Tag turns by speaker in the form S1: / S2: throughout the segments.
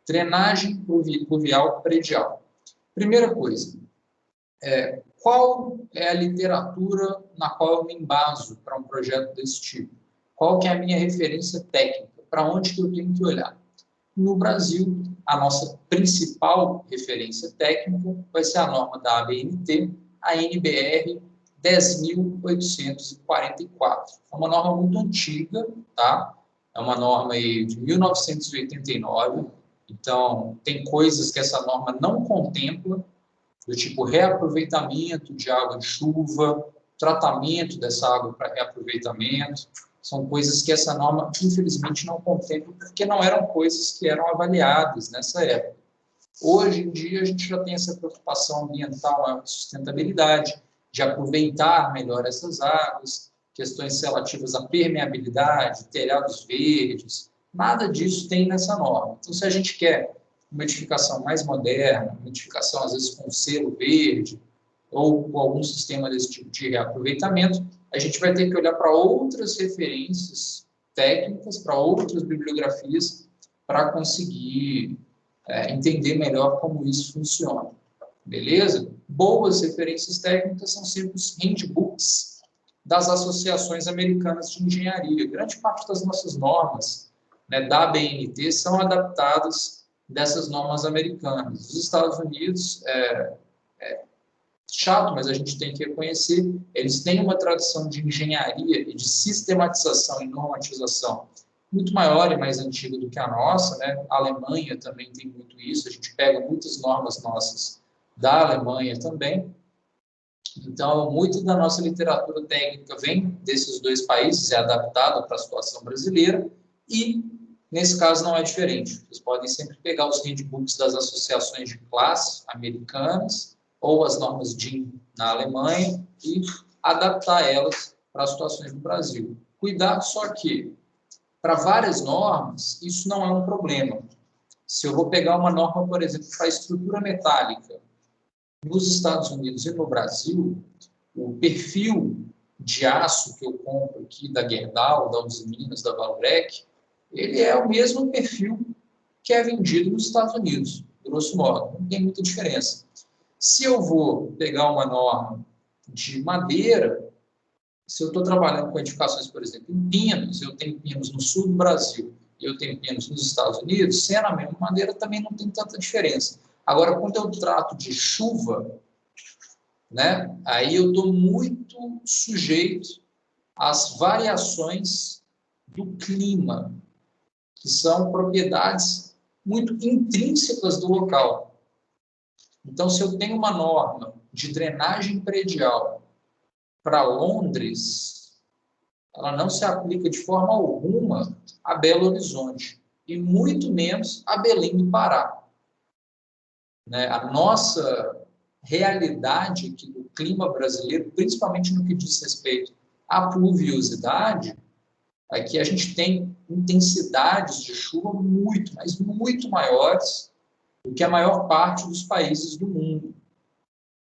S1: Drenagem pluvial predial. Primeira coisa, qual é a literatura na qual eu me embaso para um projeto desse tipo? Qual que é a minha referência técnica? Para onde que eu tenho que olhar? No Brasil, a nossa principal referência técnica vai ser a norma da ABNT, a NBR 10.844. É uma norma muito antiga, tá? É uma norma aí de 1989, então tem coisas que essa norma não contempla, do tipo reaproveitamento de água de chuva, tratamento dessa água para reaproveitamento. São coisas que essa norma, infelizmente, não contempla, porque não eram coisas que eram avaliadas nessa época. Hoje em dia, a gente já tem essa preocupação ambiental, a sustentabilidade, de aproveitar melhor essas águas, questões relativas à permeabilidade, telhados verdes, nada disso tem nessa norma. Então, se a gente quer uma edificação mais moderna, uma edificação, às vezes, com selo verde, ou com algum sistema desse tipo de reaproveitamento, a gente vai ter que olhar para outras referências técnicas, para outras bibliografias, para conseguir entender melhor como isso funciona. Beleza? Boas referências técnicas são sempre os handbooks das associações americanas de engenharia. Grande parte das nossas normas, né, da ABNT, são adaptadas dessas normas americanas. Os Estados Unidos, chato, mas a gente tem que reconhecer, eles têm uma tradição de engenharia e de sistematização e normatização muito maior e mais antiga do que a nossa, né? A Alemanha também tem muito isso, a gente pega muitas normas nossas da Alemanha também. Então, muito da nossa literatura técnica vem desses dois países, é adaptada para a situação brasileira e, nesse caso, não é diferente. Vocês podem sempre pegar os handbooks das associações de classe americanas ou as normas DIN na Alemanha e adaptar elas para as situações do Brasil. Cuidado só que, para várias normas, isso não é um problema. Se eu vou pegar uma norma, por exemplo, para a estrutura metálica, nos Estados Unidos e no Brasil, o perfil de aço que eu compro aqui da Gerdau, da Uzi Minas, da Valvrec, ele é o mesmo perfil que é vendido nos Estados Unidos, grosso modo, não tem muita diferença. Se eu vou pegar uma norma de madeira, se eu estou trabalhando com edificações, por exemplo, em pinos, eu tenho pinos no sul do Brasil e eu tenho pinos nos Estados Unidos, sendo a mesma madeira, também não tem tanta diferença. Agora, quando eu trato de chuva, né, aí eu estou muito sujeito às variações do clima, que são propriedades muito intrínsecas do local. Então, se eu tenho uma norma de drenagem predial para Londres, ela não se aplica de forma alguma a Belo Horizonte, e muito menos a Belém do Pará. Né? A nossa realidade aqui do clima brasileiro, principalmente no que diz respeito à pluviosidade, é que a gente tem intensidades de chuva muito, mas muito maiores do que a maior parte dos países do mundo.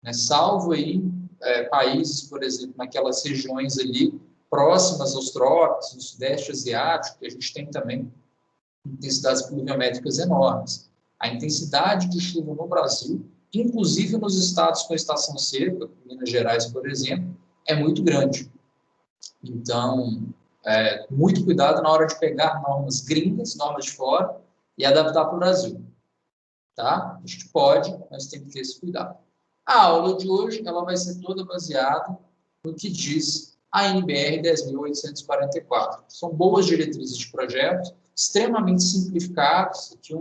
S1: Né? Salvo aí países, por exemplo, naquelas regiões ali próximas aos trópicos, no Sudeste Asiático, que a gente tem também intensidades pluviométricas enormes. A intensidade de chuva no Brasil, inclusive nos estados com estação seca, Minas Gerais, por exemplo, é muito grande. Então, muito cuidado na hora de pegar normas gringas, normas de fora, e adaptar para o Brasil. Tá? A gente pode, mas tem que ter esse cuidado. A aula de hoje ela vai ser toda baseada no que diz a NBR 10.844. São boas diretrizes de projeto, extremamente simplificadas, que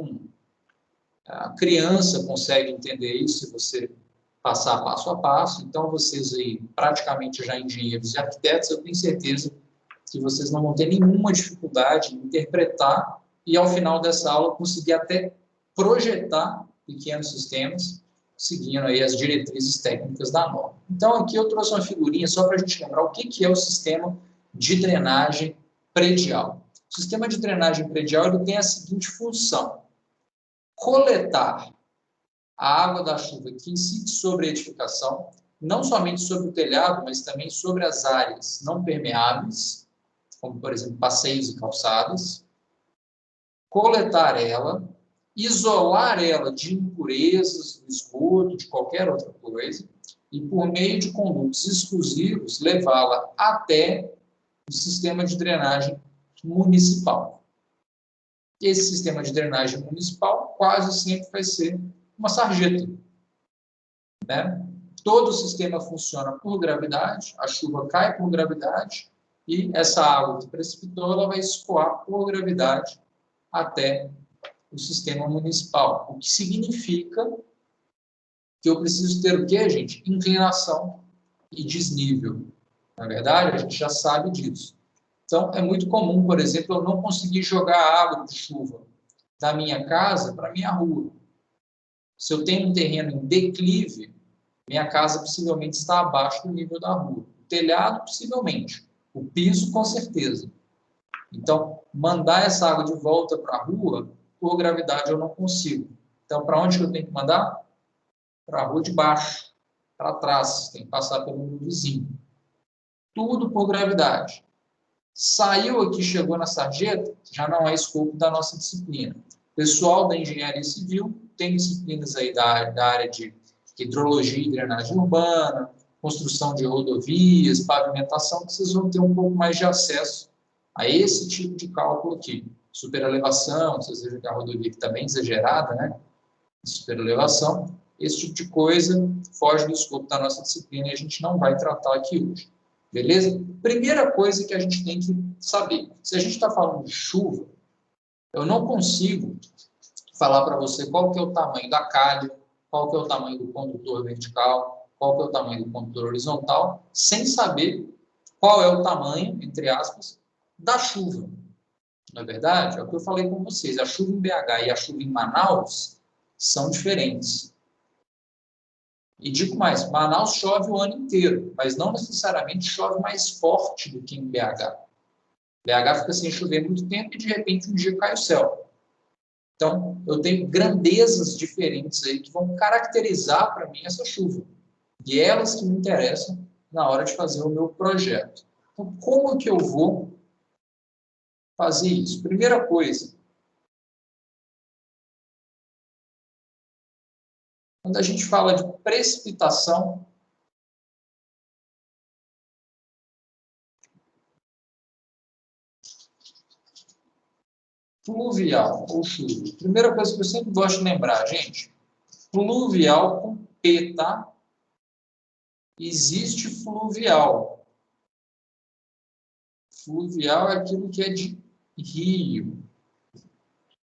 S1: a criança consegue entender isso se você passar passo a passo. Então, vocês aí, praticamente já engenheiros e arquitetos, eu tenho certeza que vocês não vão ter nenhuma dificuldade em interpretar e, ao final dessa aula, conseguir até projetar pequenos sistemas, seguindo aí as diretrizes técnicas da norma. Então, aqui eu trouxe uma figurinha só para a gente lembrar o que é o sistema de drenagem predial. O sistema de drenagem predial ele tem a seguinte função: coletar a água da chuva que incide sobre a edificação, não somente sobre o telhado, mas também sobre as áreas não permeáveis, como, por exemplo, passeios e calçadas, coletar ela isolar ela de impurezas, do esgoto, de qualquer outra coisa, e por meio de condutos exclusivos, levá-la até o sistema de drenagem municipal. Esse sistema de drenagem municipal quase sempre vai ser uma sarjeta, né? Todo o sistema funciona por gravidade, a chuva cai por gravidade, e essa água que precipitou, ela vai escoar por gravidade até o sistema municipal, o que significa que eu preciso ter o quê, gente? Inclinação e desnível. Na verdade, a gente já sabe disso. Então, é muito comum, por exemplo, eu não conseguir jogar água de chuva da minha casa para a minha rua. Se eu tenho um terreno em declive, minha casa possivelmente está abaixo do nível da rua. O telhado, possivelmente. O piso, com certeza. Então, mandar essa água de volta para a rua, por gravidade, eu não consigo. Então, para onde eu tenho que mandar? Para a rua de baixo, para trás. Tem que passar pelo meu vizinho. Tudo por gravidade. Saiu aqui, chegou na sarjeta, já não é escopo da nossa disciplina. O pessoal da engenharia civil tem disciplinas aí da área de hidrologia e drenagem urbana, construção de rodovias, pavimentação, que vocês vão ter um pouco mais de acesso a esse tipo de cálculo aqui. Superelevação, vocês vejam que a rodovia está bem exagerada, né? Superelevação, esse tipo de coisa foge do escopo da nossa disciplina e a gente não vai tratar aqui hoje. Beleza? Primeira coisa que a gente tem que saber, se a gente está falando de chuva, eu não consigo falar para você qual que é o tamanho da calha, qual que é o tamanho do condutor vertical, qual que é o tamanho do condutor horizontal, sem saber qual é o tamanho, entre aspas, da chuva. Na verdade, é o que eu falei com vocês, a chuva em BH e a chuva em Manaus são diferentes. E digo mais, Manaus chove o ano inteiro, mas não necessariamente chove mais forte do que em BH. BH fica sem chover muito tempo e, de repente, um dia cai o céu. Então, eu tenho grandezas diferentes aí que vão caracterizar para mim essa chuva. E elas que me interessam na hora de fazer o meu projeto. Então, como que eu vou fazer isso? Primeira coisa, quando a gente fala de precipitação, pluvial ou chuva. Primeira coisa que eu sempre gosto de lembrar, gente, pluvial com P, tá? Existe fluvial. Fluvial é aquilo que é de rio,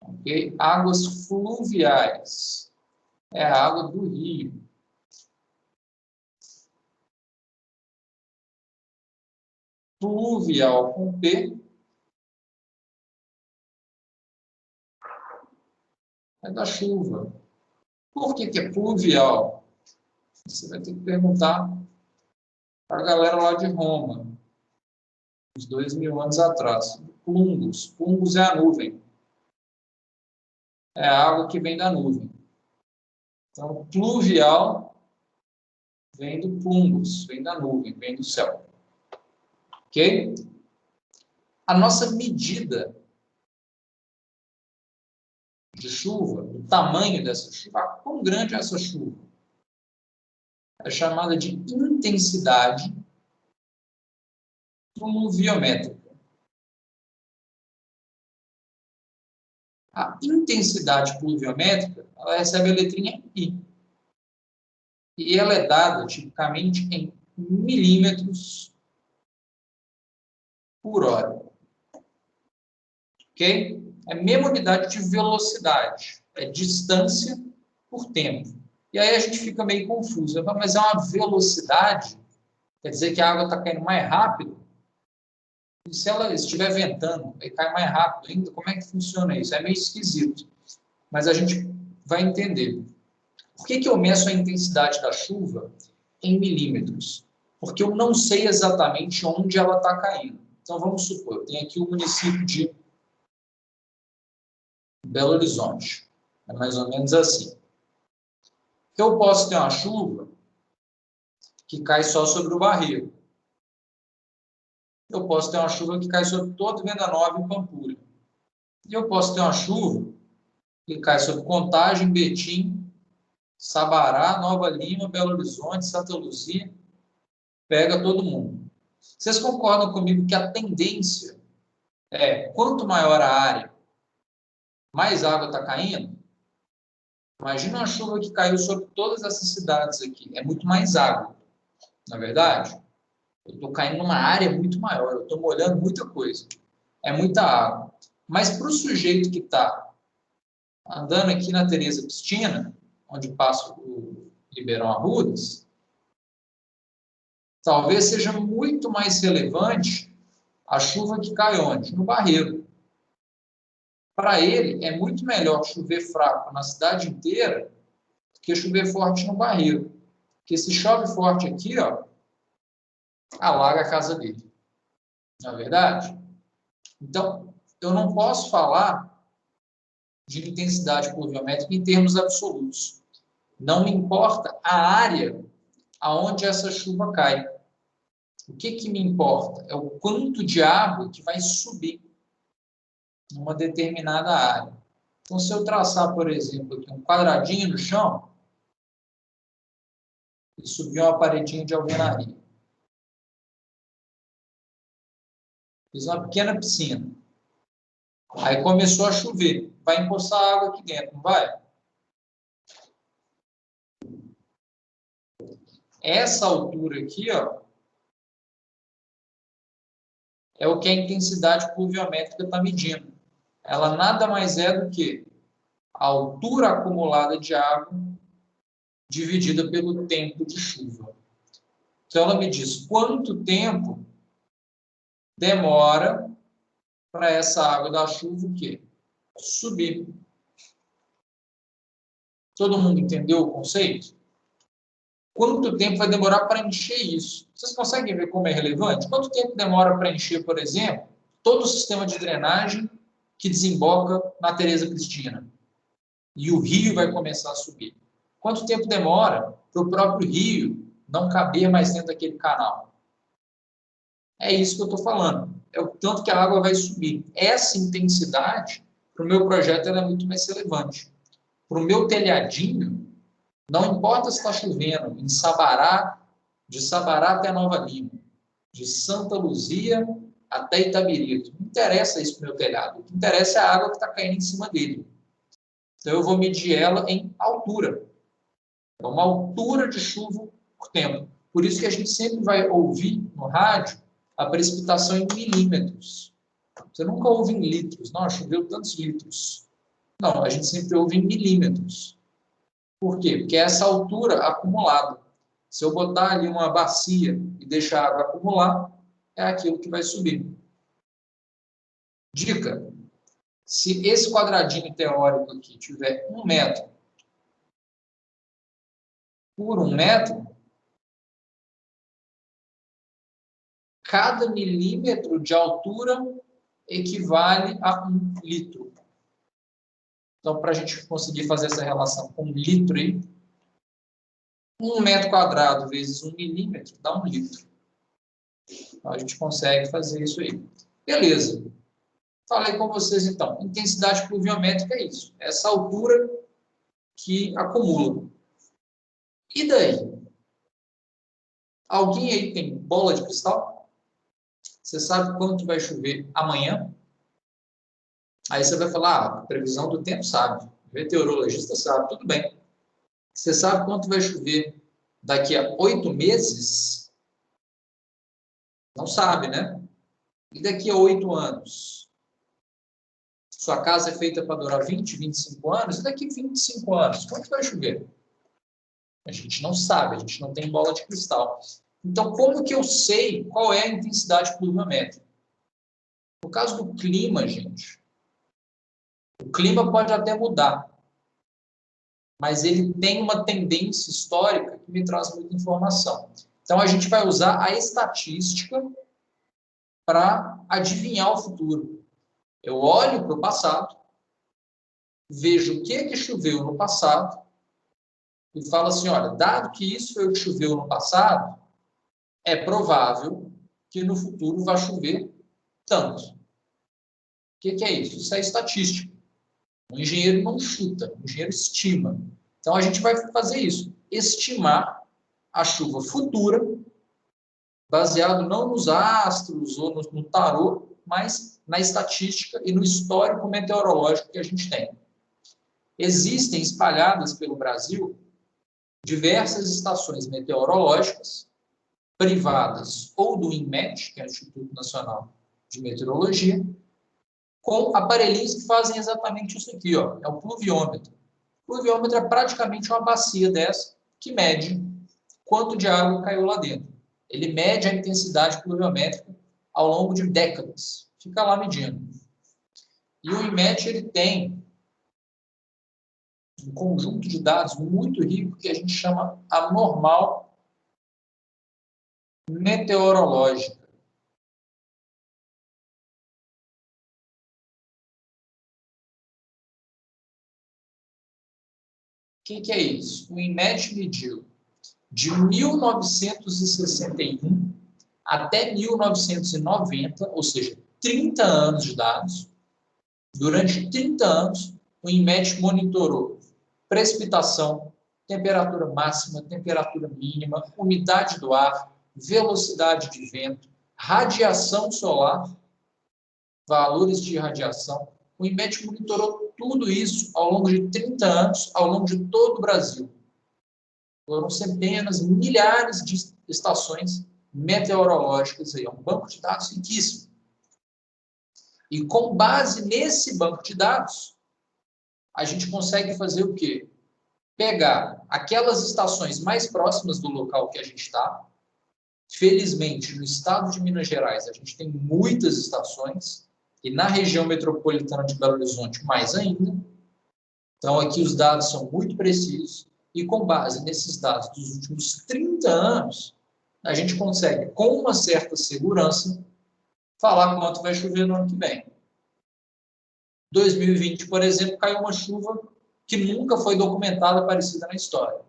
S1: ok? Águas fluviais é a água do rio. Pluvial com P é da chuva. Por que que é pluvial? Você vai ter que perguntar para a galera lá de Roma, uns 2000 anos atrás. Plumbus. Plumbus é a nuvem. É a água que vem da nuvem. Então, pluvial vem do plumbus, vem da nuvem, vem do céu. Ok? A nossa medida de chuva, o tamanho dessa chuva, quão grande é essa chuva? É chamada de intensidade pluviométrica. A intensidade pluviométrica, ela recebe a letrinha I. E ela é dada, tipicamente, em milímetros por hora. Ok? É a mesma unidade de velocidade. É distância por tempo. E aí a gente fica meio confuso. Mas é uma velocidade? Quer dizer que a água está caindo mais rápido? E se ela estiver ventando e cai mais rápido ainda, como é que funciona isso? É meio esquisito. Mas a gente vai entender. Por que que eu meço a intensidade da chuva em milímetros? Porque eu não sei exatamente onde ela está caindo. Então, vamos supor, eu tenho aqui o município de Belo Horizonte. É mais ou menos assim. Eu posso ter uma chuva que cai só sobre o Barreiro. Eu posso ter uma chuva que cai sobre todo Venda Nova e Pampulha. E eu posso ter uma chuva Ele cai sobre Contagem, Betim, Sabará, Nova Lima, Belo Horizonte, Santa Luzia, pega todo mundo. Vocês concordam comigo que a tendência é, quanto maior a área, mais água está caindo? Imagina uma chuva que caiu sobre todas essas cidades aqui. É muito mais água, na verdade. Eu estou caindo numa área muito maior, eu estou molhando muita coisa. É muita água. Mas para o sujeito que está andando aqui na Teresa Cristina, onde passa o Ribeirão Arrudas, talvez seja muito mais relevante a chuva que cai onde? No Barreiro. Para ele, é muito melhor chover fraco na cidade inteira do que chover forte no Barreiro. Porque se chove forte aqui, ó, alaga a casa dele. Não é verdade? Então, eu não posso falar de intensidade pluviométrica em termos absolutos. Não me importa a área aonde essa chuva cai. O que me importa é o quanto de água que vai subir numa determinada área. Então, se eu traçar, por exemplo, aqui um quadradinho no chão e subir uma paredinha de alvenaria. Fiz uma pequena piscina. Aí começou a chover. Vai empoçar água aqui dentro, não vai? Essa altura aqui, ó, é o que a intensidade pluviométrica está medindo. Ela nada mais é do que a altura acumulada de água dividida pelo tempo de chuva. Então, ela me diz quanto tempo demora para essa água da chuva o quê? Subir. Todo mundo entendeu o conceito? Quanto tempo vai demorar para encher isso? Vocês conseguem ver como é relevante? Quanto tempo demora para encher, por exemplo, todo o sistema de drenagem que desemboca na Teresa Cristina? E o rio vai começar a subir. Quanto tempo demora para o próprio rio não caber mais dentro daquele canal? É isso que eu estou falando. É o tanto que a água vai subir. Essa intensidade, para o meu projeto, ela é muito mais relevante. Para o meu telhadinho, não importa se está chovendo em Sabará, de Sabará até Nova Lima, de Santa Luzia até Itabirito. Não interessa isso para o meu telhado. O que interessa é a água que está caindo em cima dele. Então, eu vou medir ela em altura. É uma altura de chuva por tempo. Por isso que a gente sempre vai ouvir no rádio a precipitação em milímetros. Você nunca ouve em litros. Não, choveu tantos litros. Não, a gente sempre ouve em milímetros. Por quê? Porque é essa altura acumulada. Se eu botar ali uma bacia e deixar a água acumular, é aquilo que vai subir. Dica: se esse quadradinho teórico aqui tiver 1 metro por 1 metro, cada milímetro de altura equivale a 1 litro. Então, para a gente conseguir fazer essa relação com 1 litro, aí, 1 metro quadrado vezes 1 milímetro dá 1 litro. Então, a gente consegue fazer isso aí. Beleza. Falei com vocês, então. Intensidade pluviométrica é isso. Essa altura que acumula. E daí? Alguém aí tem bola de cristal? Você sabe quanto vai chover amanhã? Aí você vai falar, previsão do tempo sabe. O meteorologista sabe, tudo bem. Você sabe quanto vai chover daqui a 8 meses? Não sabe, né? E daqui a 8 anos? Sua casa é feita para durar 20, 25 anos? E daqui a 25 anos? Quanto vai chover? A gente não sabe, a gente não tem bola de cristal. Então, como que eu sei qual é a intensidade pluviométrica? No caso do clima, gente, o clima pode até mudar, mas ele tem uma tendência histórica que me traz muita informação. Então, a gente vai usar a estatística para adivinhar o futuro. Eu olho para o passado, vejo o que choveu no passado e falo assim, olha, dado que isso foi o que choveu no passado, é provável que no futuro vá chover tanto. O que é isso? Isso é estatística. O engenheiro não chuta, o engenheiro estima. Então, a gente vai fazer isso, estimar a chuva futura, baseado não nos astros ou no tarô, mas na estatística e no histórico meteorológico que a gente tem. Existem espalhadas pelo Brasil diversas estações meteorológicas, privadas ou do INMET, que é o Instituto Nacional de Meteorologia, com aparelhinhos que fazem exatamente isso aqui, ó, é o pluviômetro. O pluviômetro é praticamente uma bacia dessa que mede quanto de água caiu lá dentro. Ele mede a intensidade pluviométrica ao longo de décadas. Fica lá medindo. E o INMET ele tem um conjunto de dados muito rico que a gente chama a normal meteorológica. O que é isso? O INMET mediu de 1961 até 1990, ou seja, 30 anos de dados. Durante 30 anos, o INMET monitorou precipitação, temperatura máxima, temperatura mínima, umidade do ar, velocidade de vento, radiação solar, valores de radiação. O INMET monitorou tudo isso ao longo de 30 anos, ao longo de todo o Brasil. Foram centenas, milhares de estações meteorológicas aí, é um banco de dados riquíssimo. E com base nesse banco de dados, a gente consegue fazer o quê? Pegar aquelas estações mais próximas do local que a gente está. Felizmente, no estado de Minas Gerais, a gente tem muitas estações, e na região metropolitana de Belo Horizonte, mais ainda. Então, aqui os dados são muito precisos, e com base nesses dados dos últimos 30 anos, a gente consegue, com uma certa segurança, falar quanto vai chover no ano que vem. 2020, por exemplo, caiu uma chuva que nunca foi documentada parecida na história.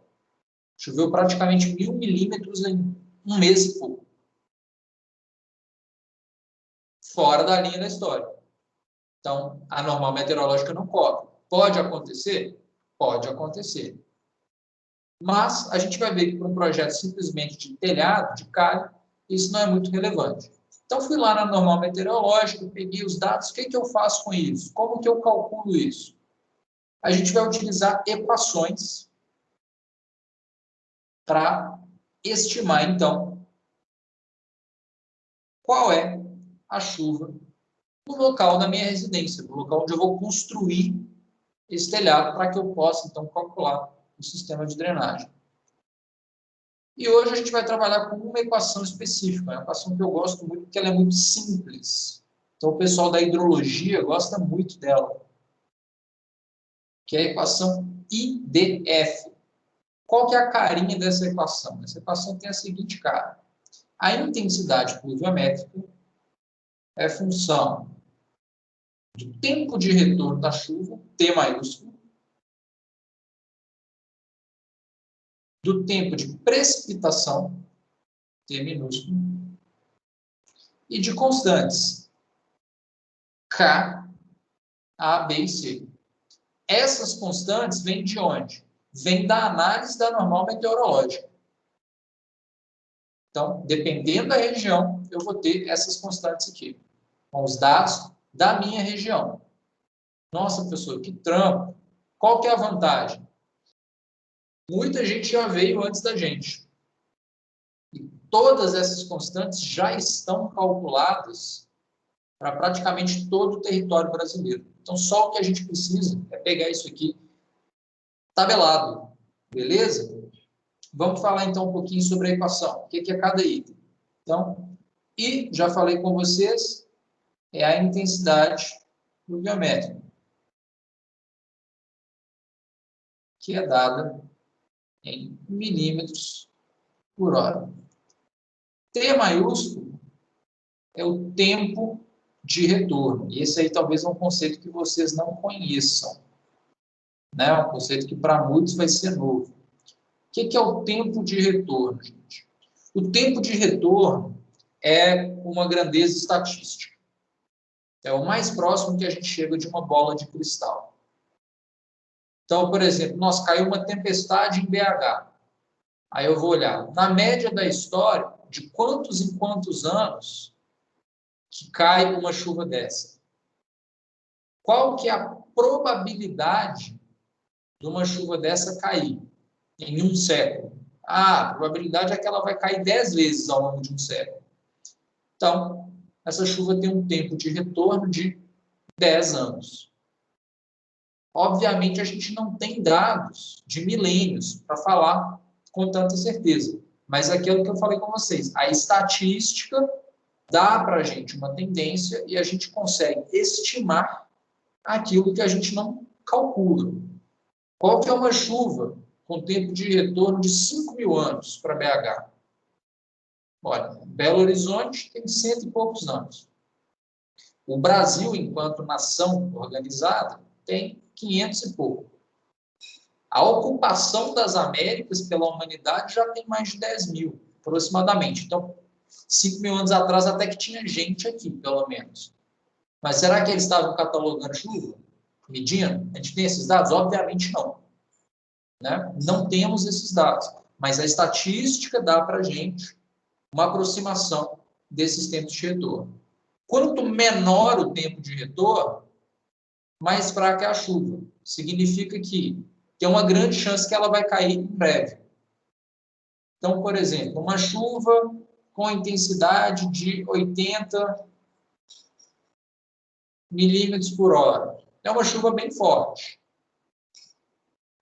S1: Choveu praticamente 1.000 milímetros em um mês e pouco. Fora da linha da história. Então, a normal meteorológica não cobre. Pode acontecer? Pode acontecer. Mas a gente vai ver que para um projeto simplesmente de telhado, de calha, isso não é muito relevante. Então, fui lá na normal meteorológica, peguei os dados, o que eu faço com isso? Como que eu calculo isso? A gente vai utilizar equações para estimar, então, qual é a chuva no local da minha residência, no local onde eu vou construir esse telhado, para que eu possa, então, calcular o sistema de drenagem. E hoje a gente vai trabalhar com uma equação específica, uma equação que eu gosto muito, porque ela é muito simples. Então, o pessoal da hidrologia gosta muito dela, que é a equação IDF. Qual que é a carinha dessa equação? Essa equação tem a seguinte cara. A intensidade pluviométrica é função do tempo de retorno da chuva, T maiúsculo, do tempo de precipitação, T minúsculo, e de constantes, K, A, B e C. Essas constantes vêm de onde? Vêm da análise da normal meteorológica. Então, dependendo da região, eu vou ter essas constantes aqui, com os dados da minha região. Nossa, professor, que trampo. Qual que é a vantagem? Muita gente já veio antes da gente. E todas essas constantes já estão calculadas para praticamente todo o território brasileiro. Então, só o que a gente precisa é pegar isso aqui tabelado. Beleza? Vamos falar, então, um pouquinho sobre a equação. O que é cada item? Então, I, já falei com vocês, é a intensidade pluviométrica, que é dada em milímetros por hora. T maiúsculo é o tempo de retorno. E esse aí talvez é um conceito que vocês não conheçam. Né? Um conceito que para muitos vai ser novo. O que é o tempo de retorno, gente? O tempo de retorno é uma grandeza estatística. É o mais próximo que a gente chega de uma bola de cristal. Então, por exemplo, nós caiu uma tempestade em BH. Aí eu vou olhar, na média da história, de quantos em quantos anos que cai uma chuva dessa? Qual que é a probabilidade de uma chuva dessa cair em um século? A probabilidade é que ela vai cair 10 vezes ao longo de um século. Então, essa chuva tem um tempo de retorno de 10 anos. Obviamente, a gente não tem dados de milênios para falar com tanta certeza. Mas é aquilo que eu falei com vocês. A estatística dá para a gente uma tendência e a gente consegue estimar aquilo que a gente não calcula. Qual que é uma chuva com tempo de retorno de 5.000 anos para BH? Olha, Belo Horizonte tem 100 e poucos anos. O Brasil, enquanto nação organizada, tem 500 e pouco. A ocupação das Américas pela humanidade já tem mais de 10.000, aproximadamente. Então, 5.000 anos atrás até que tinha gente aqui, pelo menos. Mas será que eles estavam catalogando chuva? Medindo? A gente tem esses dados? Obviamente não. Né? Não temos esses dados. Mas a estatística dá para a gente uma aproximação desses tempos de retorno. Quanto menor o tempo de retorno, mais fraca é a chuva. Significa que tem uma grande chance que ela vai cair em breve. Então, por exemplo, uma chuva com intensidade de 80 milímetros por hora. É uma chuva bem forte.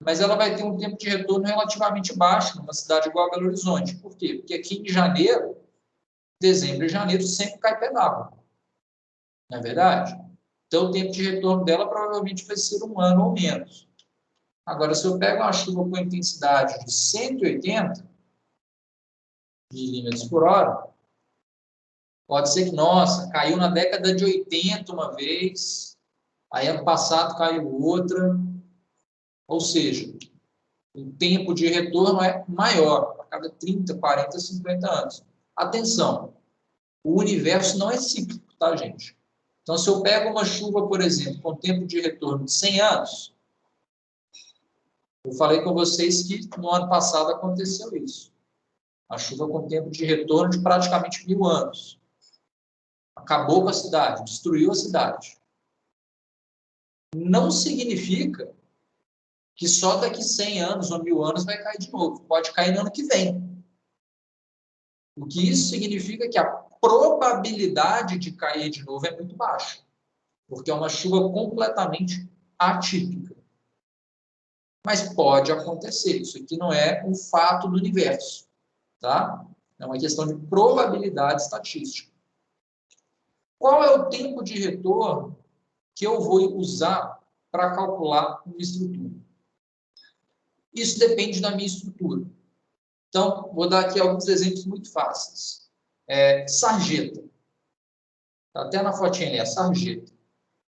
S1: Mas ela vai ter um tempo de retorno relativamente baixo numa cidade igual a Belo Horizonte. Por quê? Porque aqui em janeiro, dezembro e janeiro, sempre cai pé d'água. Não é verdade? Então, o tempo de retorno dela provavelmente vai ser 1 ano ou menos. Agora, se eu pego uma chuva com intensidade de 180 milímetros por hora, pode ser que, nossa, caiu na década de 80 uma vez, aí ano passado caiu outra, ou seja, o tempo de retorno é maior, a cada 30, 40, 50 anos. Atenção, o universo não é cíclico, tá, gente? Então, se eu pego uma chuva, por exemplo, com tempo de retorno de 100 anos, eu falei com vocês que no ano passado aconteceu isso. A chuva com tempo de retorno de praticamente 1.000 anos. Acabou com a cidade, destruiu a cidade. Não significa que só daqui 100 anos ou 1.000 anos vai cair de novo. Pode cair no ano que vem. O que isso significa é que a probabilidade de cair de novo é muito baixa, porque é uma chuva completamente atípica. Mas pode acontecer. Isso aqui não é um fato do universo, tá? É uma questão de probabilidade estatística. Qual é o tempo de retorno que eu vou usar para calcular uma estrutura? Isso depende da minha estrutura. Então, vou dar aqui alguns exemplos muito fáceis. Sarjeta. Está até na fotinha ali, a sarjeta.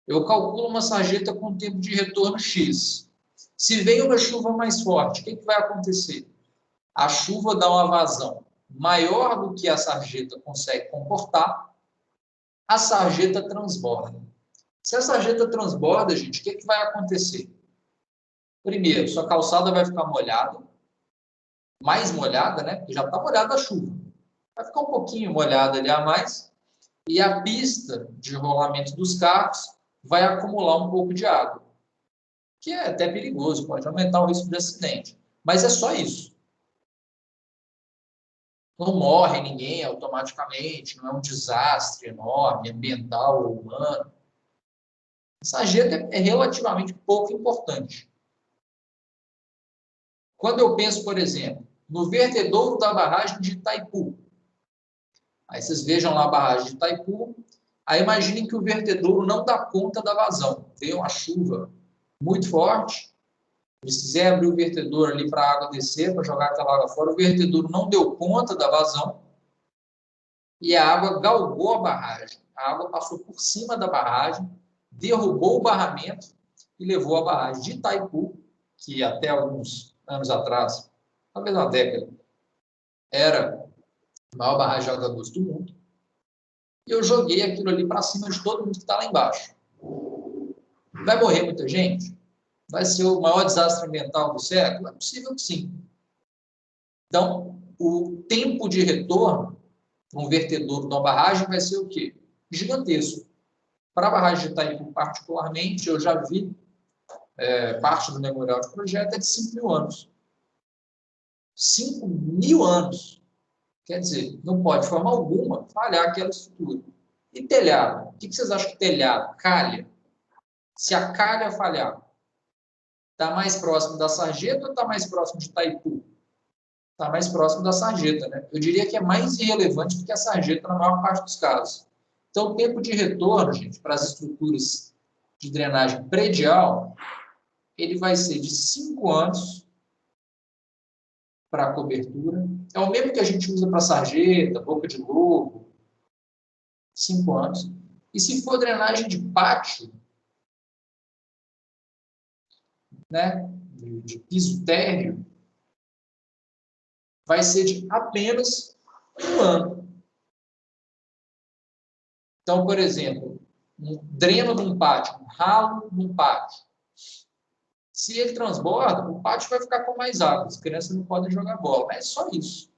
S1: Eu calculo uma sarjeta com tempo de retorno X. Se vem uma chuva mais forte, o que vai acontecer? A chuva dá uma vazão maior do que a sarjeta consegue comportar, a sarjeta transborda. Se a sarjeta transborda, gente, o que vai acontecer? Primeiro, sua calçada vai ficar molhada, mais molhada, né? Porque já está molhada a chuva. Vai ficar um pouquinho molhada ali a mais, e a pista de rolamento dos carros vai acumular um pouco de água, que é até perigoso, pode aumentar o risco de acidente. Mas é só isso. Não morre ninguém automaticamente, não é um desastre enorme, ambiental ou humano. Sarjeta é relativamente pouco importante. Quando eu penso, por exemplo, no vertedouro da barragem de Itaipu, aí vocês vejam lá a barragem de Itaipu, aí imaginem que o vertedouro não dá conta da vazão. Veio uma chuva muito forte, precisei abrir o vertedouro ali para a água descer, para jogar aquela água fora, o vertedouro não deu conta da vazão e a água galgou a barragem. A água passou por cima da barragem, derrubou o barramento e levou a barragem de Itaipu, que até alguns anos atrás, talvez uma década, era a maior barragem de alta doce do mundo. E eu joguei aquilo ali para cima de todo mundo que está lá embaixo. Vai morrer muita gente? Vai ser o maior desastre ambiental do século? É possível que sim. Então, o tempo de retorno para um vertedouro de uma barragem vai ser o quê? Gigantesco. Para a barragem de Itaipu, particularmente, eu já vi parte do memorial de projeto é de 5.000 anos. 5.000 anos. Quer dizer, não pode, de forma alguma, falhar aquela estrutura. E telhado? O que vocês acham que telhado? Calha? Se a calha falhar, está mais próximo da sarjeta ou está mais próximo de Itaipu? Está mais próximo da sarjeta, né? Eu diria que é mais irrelevante do que a sarjeta na maior parte dos casos. Então, o tempo de retorno, gente, para as estruturas de drenagem predial, ele vai ser de 5 anos para a cobertura. É o mesmo que a gente usa para sarjeta, boca de lobo, 5 anos. E se for drenagem de pátio, né, de piso térreo, vai ser de apenas 1 ano. Então, por exemplo, um dreno num pátio, um ralo num pátio. Se ele transborda, o pátio vai ficar com mais água. As crianças não podem jogar bola. Mas é só isso.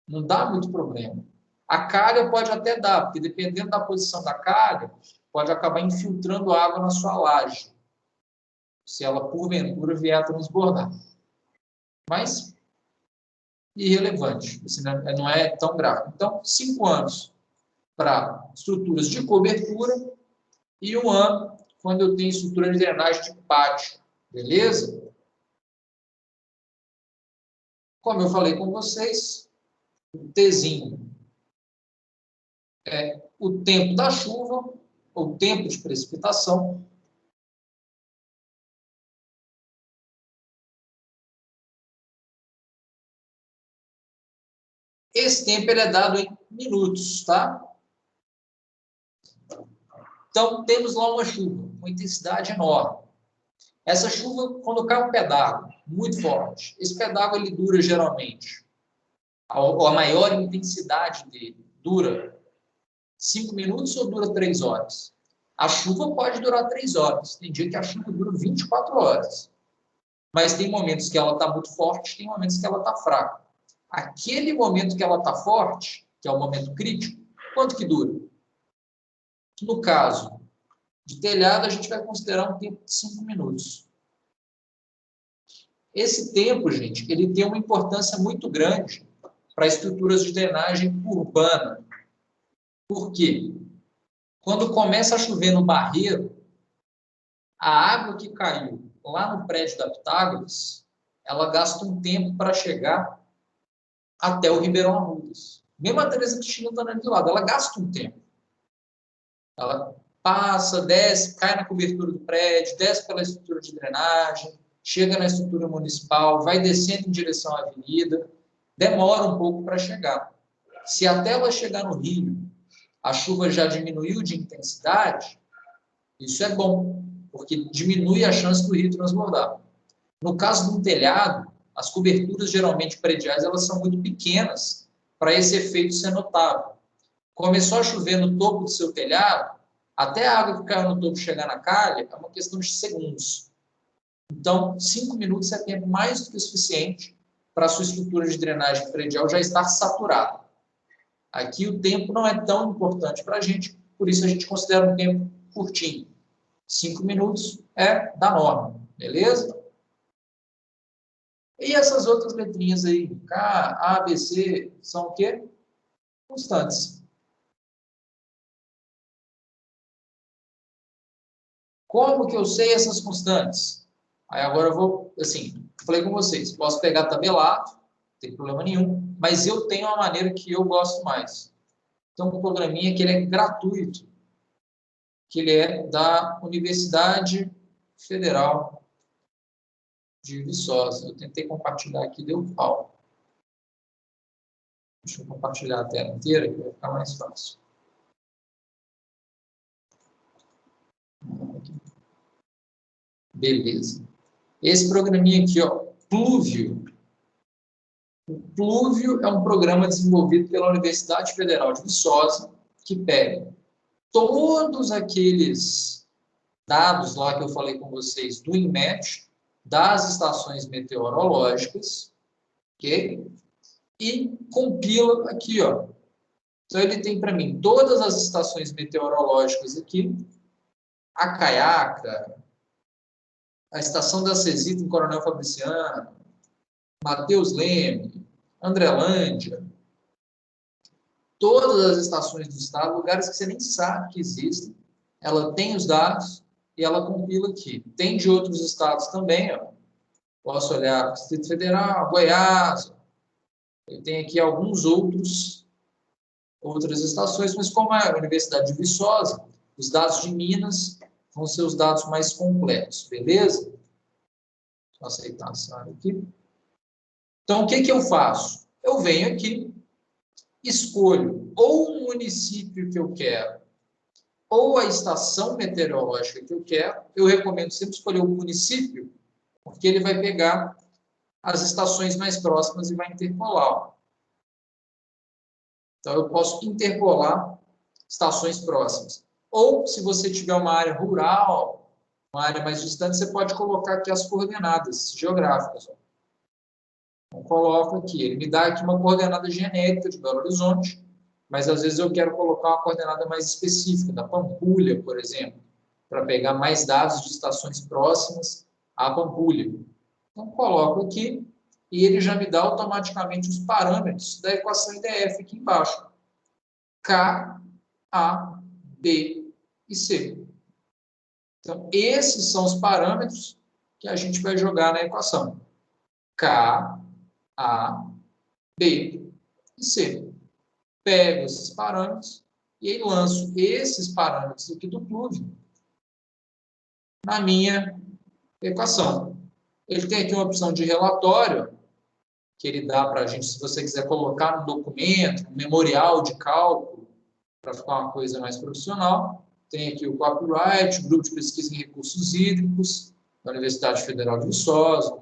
S1: Não dá muito problema. A calha pode até dar, porque dependendo da posição da calha, pode acabar infiltrando água na sua laje, se ela, porventura, vier a transbordar. Mas, irrelevante. Isso não é tão grave. Então, 5 anos para estruturas de cobertura e 1 ano quando eu tenho estrutura de drenagem de pátio. Beleza? Como eu falei com vocês, o Tzinho é o tempo da chuva, ou tempo de precipitação. Esse tempo ele é dado em minutos, tá? Então, temos lá uma chuva, com intensidade enorme. Essa chuva, quando cai um pé d'água, muito forte, esse pé d'água ele dura geralmente, a maior intensidade dele dura 5 minutos ou dura 3 horas? A chuva pode durar 3 horas. Tem dia que a chuva dura 24 horas. Mas tem momentos que ela está muito forte, tem momentos que ela está fraca. Aquele momento que ela está forte, que é o momento crítico, quanto que dura? No caso de telhado, a gente vai considerar um tempo de 5 minutos. Esse tempo, gente, ele tem uma importância muito grande para estruturas de drenagem urbana. Por quê? Quando começa a chover no Barreiro, a água que caiu lá no prédio da Pitágoras, ela gasta um tempo para chegar até o Ribeirão Arrudas. Mesmo a Teresa Cristina está ali do lado, ela gasta um tempo. Ela passa, desce, cai na cobertura do prédio, desce pela estrutura de drenagem, chega na estrutura municipal, vai descendo em direção à avenida, demora um pouco para chegar. Se até ela chegar no Rio, a chuva já diminuiu de intensidade, isso é bom, porque diminui a chance do rio transbordar. No caso de um telhado, as coberturas geralmente prediais elas são muito pequenas para esse efeito ser notável. Começou a chover no topo do seu telhado, até a água que caiu no topo chegar na calha é uma questão de segundos. Então, 5 minutos é tempo mais do que suficiente para a sua estrutura de drenagem predial já estar saturada. Aqui o tempo não é tão importante para a gente, por isso a gente considera um tempo curtinho. 5 minutos é da norma, beleza? E essas outras letrinhas aí, K, A, B, C, são o quê? Constantes. Como que eu sei essas constantes? Aí agora eu vou, assim, falei com vocês, posso pegar tabelado, não tem problema nenhum, mas eu tenho uma maneira que eu gosto mais. Então, um programinha que ele é gratuito, que ele é da Universidade Federal de Viçosa. Eu tentei compartilhar aqui, deu pau. Deixa eu compartilhar a tela inteira, que vai ficar mais fácil. Beleza. Esse programinha aqui, ó, Pluvio. O Pluvio é um programa desenvolvido pela Universidade Federal de Viçosa, que pega todos aqueles dados lá que eu falei com vocês do INMET, das estações meteorológicas, ok? E compila aqui, ó. Então, ele tem para mim todas as estações meteorológicas aqui, a Caiaca, a estação da Cesita em Coronel Fabriciano, Mateus Leme, Andrelândia, todas as estações do estado, lugares que você nem sabe que existem, ela tem os dados e ela compila aqui. Tem de outros estados também, ó. Posso olhar Distrito Federal, Goiás, eu tenho aqui alguns outras estações, mas como é a Universidade de Viçosa, os dados de Minas vão ser os dados mais completos, beleza? Vou aceitar aqui. Então, o que eu faço? Eu venho aqui, escolho ou o município que eu quero, ou a estação meteorológica que eu quero. Eu recomendo sempre escolher o município, porque ele vai pegar as estações mais próximas e vai interpolar. Então, eu posso interpolar estações próximas. Ou, se você tiver uma área rural, uma área mais distante, você pode colocar aqui as coordenadas geográficas. Então, coloco aqui. Ele me dá aqui uma coordenada genérica de Belo Horizonte, mas às vezes eu quero colocar uma coordenada mais específica, da Pampulha, por exemplo, para pegar mais dados de estações próximas à Pampulha. Então, coloco aqui e ele já me dá automaticamente os parâmetros da equação IDF aqui embaixo. K, A, B e C. Então, esses são os parâmetros que a gente vai jogar na equação. K, A, B e C. Pego esses parâmetros e aí lanço esses parâmetros aqui do pluvio na minha equação. Ele tem aqui uma opção de relatório, que ele dá para a gente, se você quiser colocar no documento, um memorial de cálculo, para ficar uma coisa mais profissional. Tem aqui o copyright, o grupo de pesquisa em recursos hídricos, da Universidade Federal de Viçosa,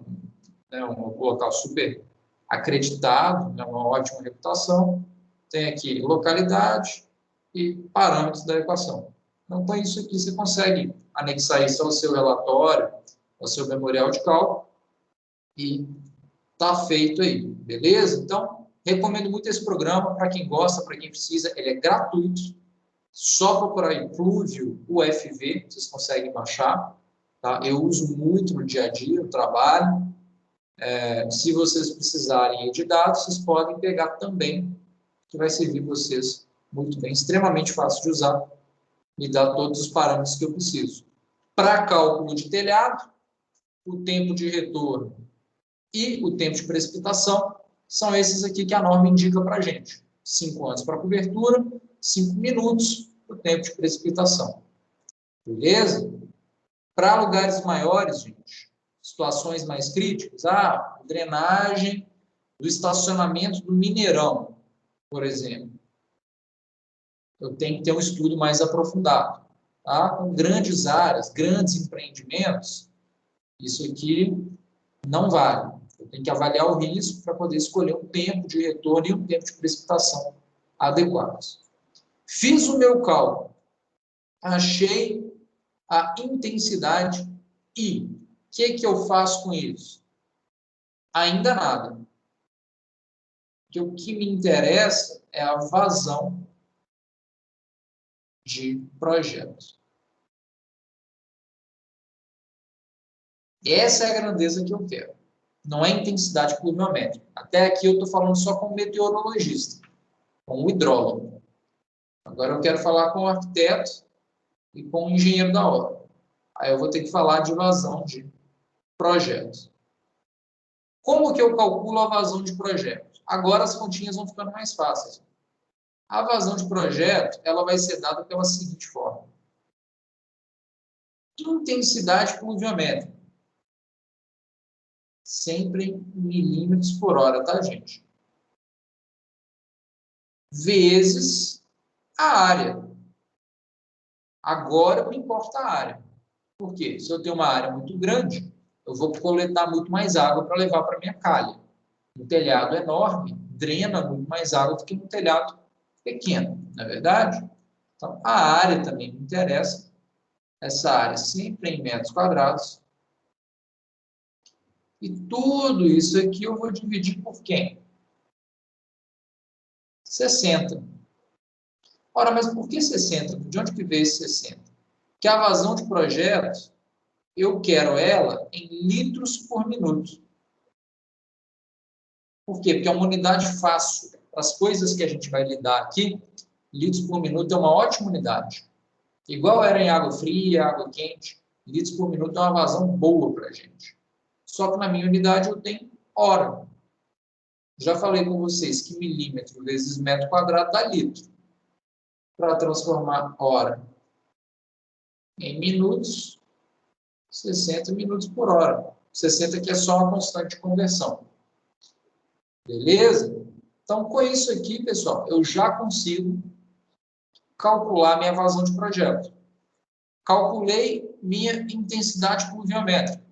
S1: né, um local super acreditado, né, uma ótima reputação. Tem aqui localidade e parâmetros da equação. Então, com isso aqui, você consegue anexar isso ao seu relatório, ao seu memorial de cálculo, e está feito aí, beleza? Então, recomendo muito esse programa para quem gosta, para quem precisa. Ele é gratuito. Só procurar aí Pluvio UFV, vocês conseguem baixar. Tá? Eu uso muito no dia a dia, no trabalho. Se vocês precisarem de dados, vocês podem pegar também, que vai servir vocês muito bem. Extremamente fácil de usar. Me dá todos os parâmetros que eu preciso. Para cálculo de telhado, o tempo de retorno e o tempo de precipitação são esses aqui que a norma indica para a gente. 5 anos para cobertura, 5 minutos o tempo de precipitação. Beleza? Para lugares maiores, gente, situações mais críticas, drenagem do estacionamento do Mineirão, por exemplo. Eu tenho que ter um estudo mais aprofundado. Tá? Com grandes áreas, grandes empreendimentos, isso aqui não vale. Eu tenho que avaliar o risco para poder escolher um tempo de retorno e um tempo de precipitação adequados. Fiz o meu cálculo, achei a intensidade e o que eu faço com isso? Ainda nada. Porque o que me interessa é a vazão de projetos. Essa é a grandeza que eu quero. Não é intensidade pluviométrica. Até aqui eu estou falando só com o meteorologista, com o hidrólogo. Agora eu quero falar com o arquiteto e com o engenheiro da obra. Aí eu vou ter que falar de vazão de projetos. Como que eu calculo a vazão de projetos? Agora as continhas vão ficando mais fáceis. A vazão de projeto, ela vai ser dada pela seguinte forma. Intensidade pluviométrica. Sempre em milímetros por hora, tá, gente? Vezes a área. Agora não importa a área. Por quê? Se eu tenho uma área muito grande, eu vou coletar muito mais água para levar para minha calha. Um telhado enorme drena muito mais água do que um telhado pequeno, não é verdade? Então, a área também me interessa essa área sempre em metros quadrados. E tudo isso aqui eu vou dividir por quem? 60. Ora, mas por que 60? De onde que veio esse 60? Que a vazão de projeto, eu quero ela em litros por minuto. Por quê? Porque é uma unidade fácil. Para as coisas que a gente vai lidar aqui, litros por minuto é uma ótima unidade. Igual era em água fria, água quente, litros por minuto é uma vazão boa para a gente. Só que na minha unidade eu tenho hora. Já falei com vocês que milímetro vezes metro quadrado dá litro. Para transformar hora em minutos, 60 minutos por hora. 60 que é só uma constante de conversão. Beleza? Então, com isso aqui, pessoal, eu já consigo calcular minha vazão de projeto. Calculei minha intensidade pluviométrica.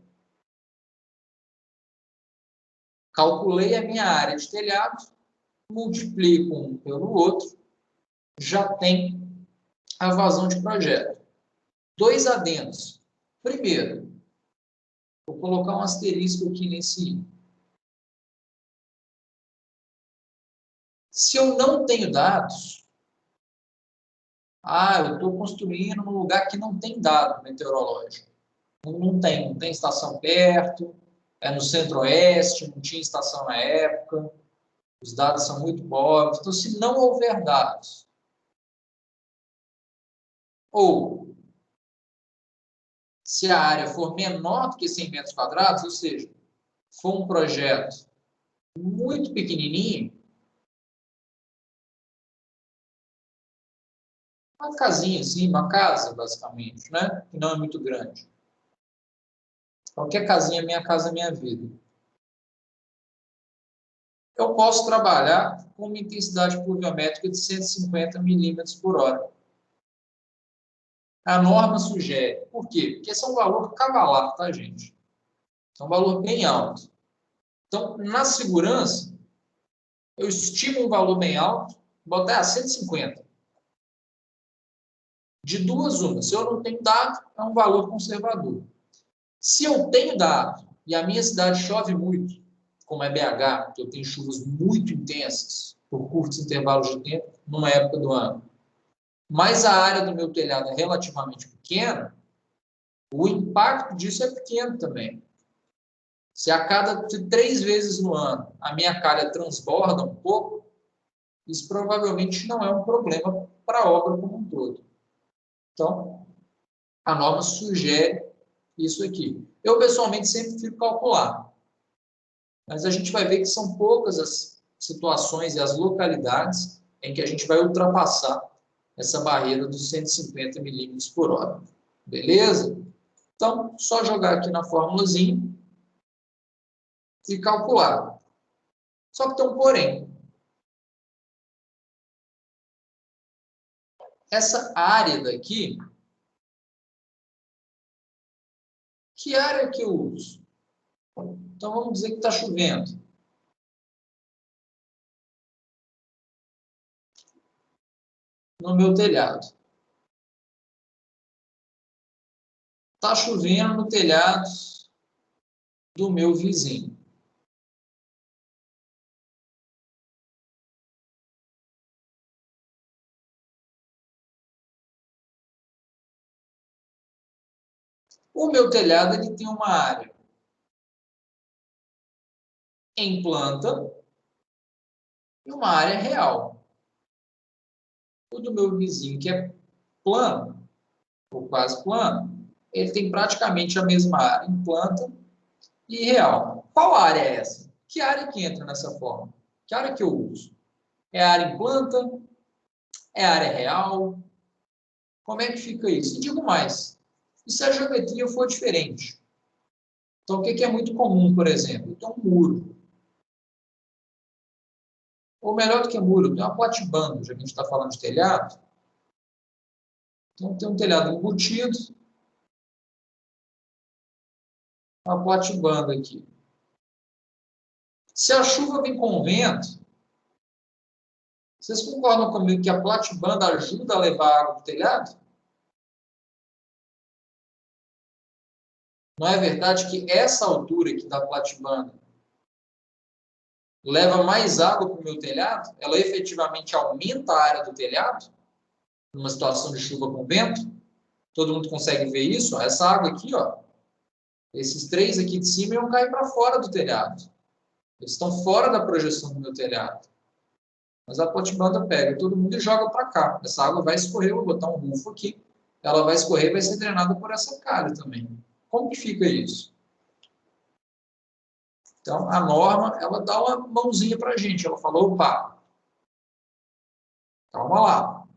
S1: Calculei a minha área de telhado, multiplico um pelo outro, já tem a vazão de projeto. 2 adendos. Primeiro, vou colocar um asterisco aqui nesse I. Se eu não tenho dados, eu estou construindo num lugar que não tem dado meteorológico. Não tem estação perto, é no centro-oeste, não tinha estação na época, os dados são muito pobres. Então, se não houver dados, ou se a área for menor do que 100 metros quadrados, ou seja, for um projeto muito pequenininho, uma casinha assim, uma casa, basicamente, né? Que não é muito grande. Qualquer casinha, minha casa, minha vida. Eu posso trabalhar com uma intensidade pluviométrica de 150 milímetros por hora. A norma sugere. Por quê? Porque esse é um valor cavalar, tá, gente? É um valor bem alto. Então, na segurança, eu estimo um valor bem alto, botar 150. De duas uma. Se eu não tenho dado, é um valor conservador. Se eu tenho dado e a minha cidade chove muito, como é BH, que eu tenho chuvas muito intensas por curtos intervalos de tempo, numa época do ano, mas a área do meu telhado é relativamente pequena, o impacto disso é pequeno também. Se a cada 3 vezes no ano a minha calha transborda um pouco, isso provavelmente não é um problema para a obra como um todo. Então, a norma sugere isso aqui. Eu, pessoalmente, sempre fico calcular. Mas a gente vai ver que são poucas as situações e as localidades em que a gente vai ultrapassar essa barreira dos 150 milímetros por hora. Beleza? Então, só jogar aqui na fórmulazinha e calcular. Só que tem um porém. Essa área daqui, que área que eu uso? Então, vamos dizer que está chovendo. No meu telhado. Está chovendo no telhado do meu vizinho. O meu telhado ele tem uma área em planta e uma área real. O do meu vizinho, que é plano, ou quase plano, ele tem praticamente a mesma área em planta e real. Qual área é essa? Que área que entra nessa forma? Que área que eu uso? É a área em planta? É a área real? Como é que fica isso? E digo mais, e se a geometria for diferente? Então, o que é muito comum, por exemplo? Então, um muro. Ou melhor do que muro, tem uma platibanda, já que a gente está falando de telhado. Então, tem um telhado embutido, uma platibanda aqui. Se a chuva vem com vento, vocês concordam comigo que a platibanda ajuda a levar água para o telhado? Não é verdade que essa altura aqui da platibanda leva mais água para o meu telhado? Ela efetivamente aumenta a área do telhado, numa situação de chuva com vento? Todo mundo consegue ver isso? Essa água aqui, ó, esses 3 aqui de cima iam cair para fora do telhado. Eles estão fora da projeção do meu telhado. Mas a platibanda pega todo mundo e joga para cá. Essa água vai escorrer, eu vou botar um rufo aqui, ela vai escorrer e vai ser drenada por essa calha também. Como que fica isso? Então, a norma, ela dá uma mãozinha para a gente. Ela falou, opa, calma lá.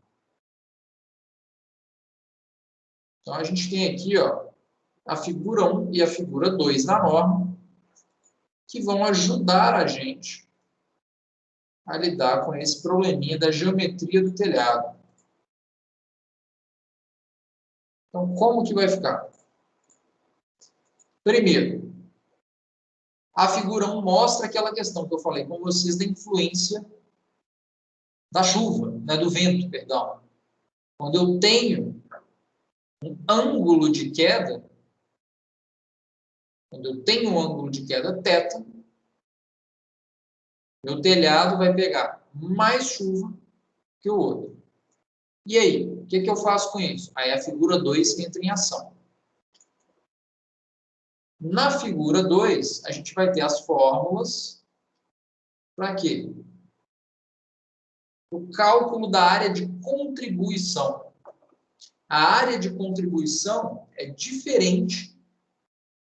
S1: Então, a gente tem aqui, ó, a figura 1 e a figura 2 na norma, que vão ajudar a gente a lidar com esse probleminha da geometria do telhado. Então, como que vai ficar? Primeiro, a figura 1 mostra aquela questão que eu falei com vocês da influência da chuva, né, do vento, perdão. Quando eu tenho um ângulo de queda, quando eu tenho um ângulo de queda θ, meu telhado vai pegar mais chuva que o outro. E aí, o que eu faço com isso? Aí a figura 2 entra em ação. Na figura 2, a gente vai ter as fórmulas para quê? O cálculo da área de contribuição. A área de contribuição é diferente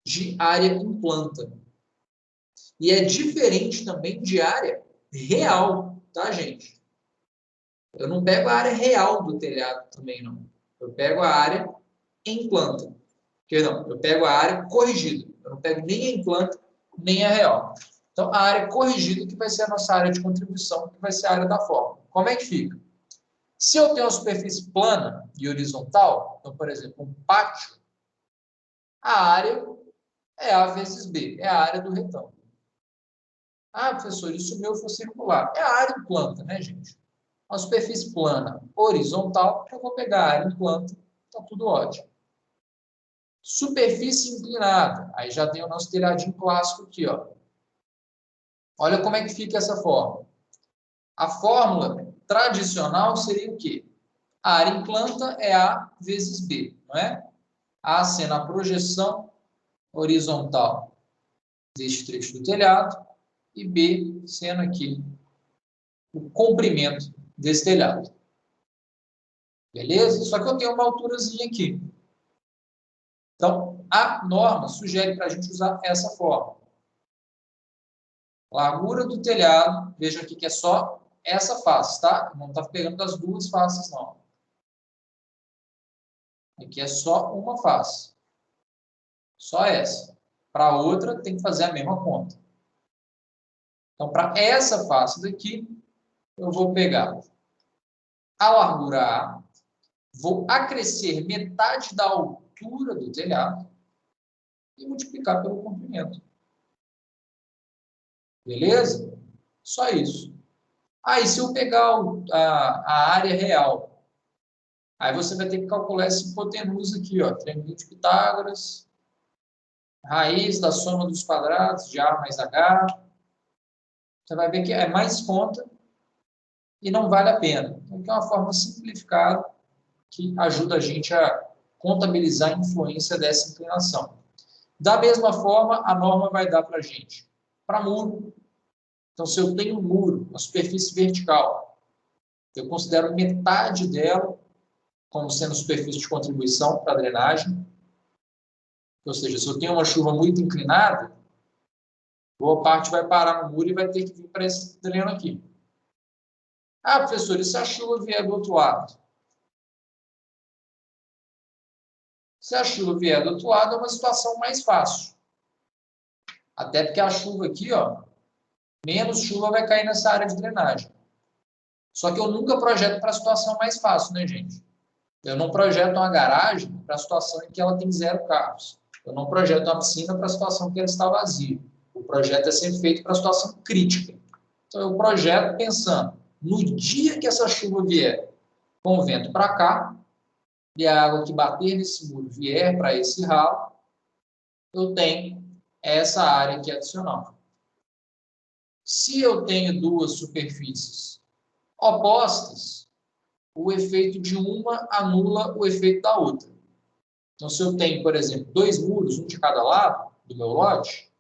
S1: de área em planta. E é diferente também de área real, tá, gente? Eu não pego a área real do telhado também, não. Eu pego a área em planta. Perdão, eu pego a área corrigida. Eu não pego nem a em planta, nem a real. Então, a área corrigida que vai ser a nossa área de contribuição, que vai ser a área da fórmula. Como é que fica? Se eu tenho uma superfície plana e horizontal, então, por exemplo, um pátio, a área é A vezes B, é a área do retângulo. Ah, professor, e se o meu for circular? É a área em planta, né, gente? Uma superfície plana horizontal, eu vou pegar a área em planta, está tudo ótimo. Superfície inclinada, aí já tem o nosso telhadinho clássico aqui, ó. Olha como é que fica essa fórmula. A fórmula tradicional seria o quê? A área em planta é A vezes B, não é? A sendo a projeção horizontal deste trecho do telhado e B sendo aqui o comprimento desse telhado. Beleza? Só que eu tenho uma alturazinha aqui. Então, a norma sugere para a gente usar essa fórmula. Largura do telhado, vejam aqui que é só essa face, tá? Não está pegando das duas faces, não. Aqui é só uma face. Só essa. Para a outra, tem que fazer a mesma conta. Então, para essa face daqui, eu vou pegar a largura A, vou acrescer metade da altura do telhado e multiplicar pelo comprimento. Beleza? Só isso. Aí, se eu pegar a área real, aí você vai ter que calcular essa hipotenusa aqui, ó, triângulo de Pitágoras, raiz da soma dos quadrados de A mais H. Você vai ver que é mais conta e não vale a pena. Então, é uma forma simplificada que ajuda a gente a contabilizar a influência dessa inclinação. Da mesma forma, a norma vai dar para a gente para muro. Então, se eu tenho um muro, uma superfície vertical, eu considero metade dela como sendo superfície de contribuição para a drenagem. Ou seja, se eu tenho uma chuva muito inclinada, boa parte vai parar no muro e vai ter que vir para esse dreno aqui. Ah, professor, e se a chuva vier do outro lado? Se a chuva vier do outro lado, é uma situação mais fácil. Até porque a chuva aqui, ó, menos chuva vai cair nessa área de drenagem. Só que eu nunca projeto para a situação mais fácil, né, gente? Eu não projeto uma garagem para a situação em que ela tem 0 carros. Eu não projeto uma piscina para a situação em que ela está vazia. O projeto é sempre feito para a situação crítica. Então, eu projeto pensando, no dia que essa chuva vier com o vento para cá, e a água que bater nesse muro vier para esse ralo, eu tenho essa área aqui adicional. Se eu tenho duas superfícies opostas, o efeito de uma anula o efeito da outra. Então, se eu tenho, por exemplo, dois muros, um de cada lado do meu lote,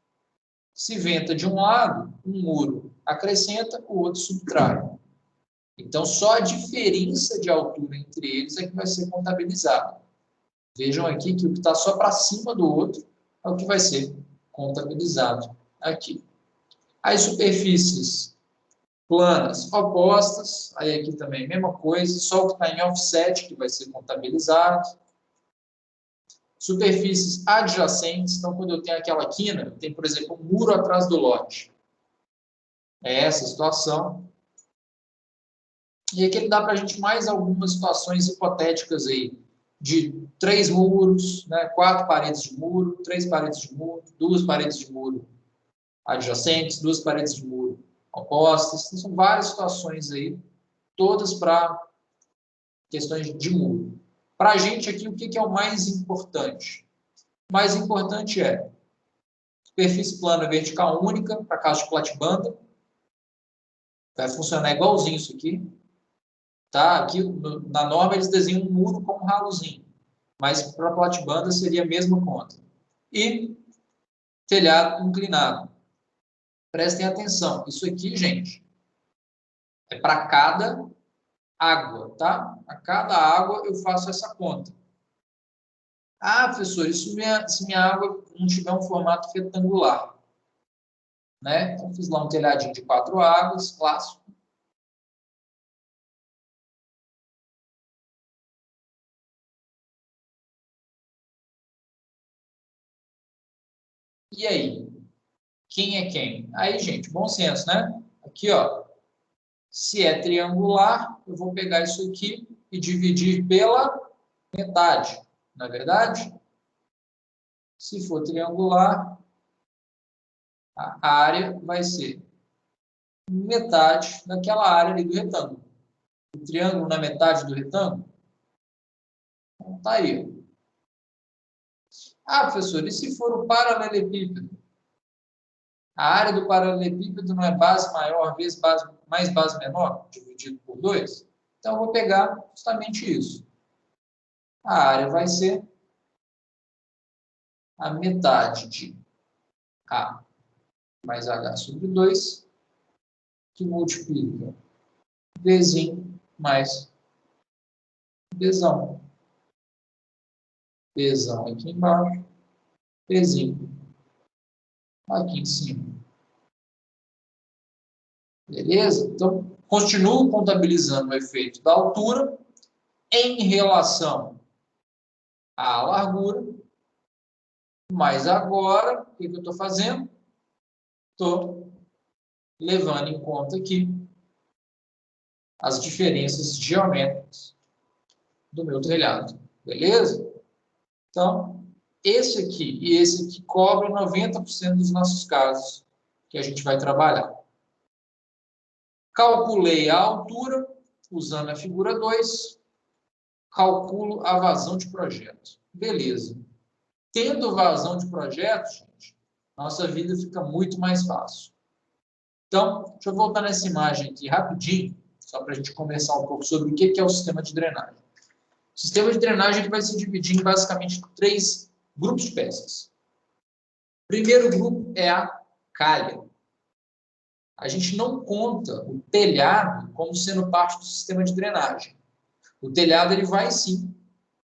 S1: se venta de um lado, um muro acrescenta, o outro subtrai. Então, só a diferença de altura entre eles é que vai ser contabilizada. Vejam aqui que o que está só para cima do outro é o que vai ser contabilizado aqui. As superfícies planas opostas, aí aqui também a mesma coisa, só o que está em offset que vai ser contabilizado. Superfícies adjacentes, então quando eu tenho aquela quina, eu tenho, por exemplo, um muro atrás do lote. É essa a situação. E aqui ele dá para a gente mais algumas situações hipotéticas aí, de 3 muros, né, 4 paredes de muro, 3 paredes de muro, 2 paredes de muro adjacentes, 2 paredes de muro opostas. Então, são várias situações aí, todas para questões de muro. Para a gente aqui, o que é o mais importante? O mais importante é superfície plana vertical única, para caso de platibanda. Vai funcionar igualzinho isso aqui. Tá? Aqui, na norma, eles desenham um muro com um ralozinho. Mas para platibanda seria a mesma conta. E telhado inclinado. Prestem atenção. Isso aqui, gente, é para cada água, tá? A cada água eu faço essa conta. Ah, professor, se minha água não tiver um formato retangular, né? Então, fiz lá um telhadinho de 4 águas, clássico. E aí? Quem é quem? Aí, gente, bom senso, né? Aqui, ó. Se é triangular, eu vou pegar isso aqui e dividir pela metade, não é verdade? Se for triangular, a área vai ser metade daquela área ali do retângulo. O triângulo na metade do retângulo? Então, tá aí. Ah, professor, e se for o paralelepípedo? A área do paralelepípedo não é base maior vezes mais base menor, dividido por 2? Então, eu vou pegar justamente isso. A área vai ser a metade de A mais H sobre 2, que multiplica Vzinho mais Vzão. Vzão aqui embaixo, Vzinho aqui em cima. Beleza? Então, continuo contabilizando o efeito da altura em relação à largura, mas agora, o que eu estou fazendo? Estou levando em conta aqui as diferenças geométricas do meu telhado. Beleza? Então, esse aqui e esse aqui cobrem 90% dos nossos casos que a gente vai trabalhar. Calculei a altura, usando a figura 2, calculo a vazão de projeto. Beleza. Tendo vazão de projeto, gente, nossa vida fica muito mais fácil. Então, deixa eu voltar nessa imagem aqui rapidinho, só para a gente conversar um pouco sobre o que é o sistema de drenagem. O sistema de drenagem ele vai se dividir em basicamente 3 grupos de peças. O primeiro grupo é a calha. A gente não conta o telhado como sendo parte do sistema de drenagem. O telhado ele vai sim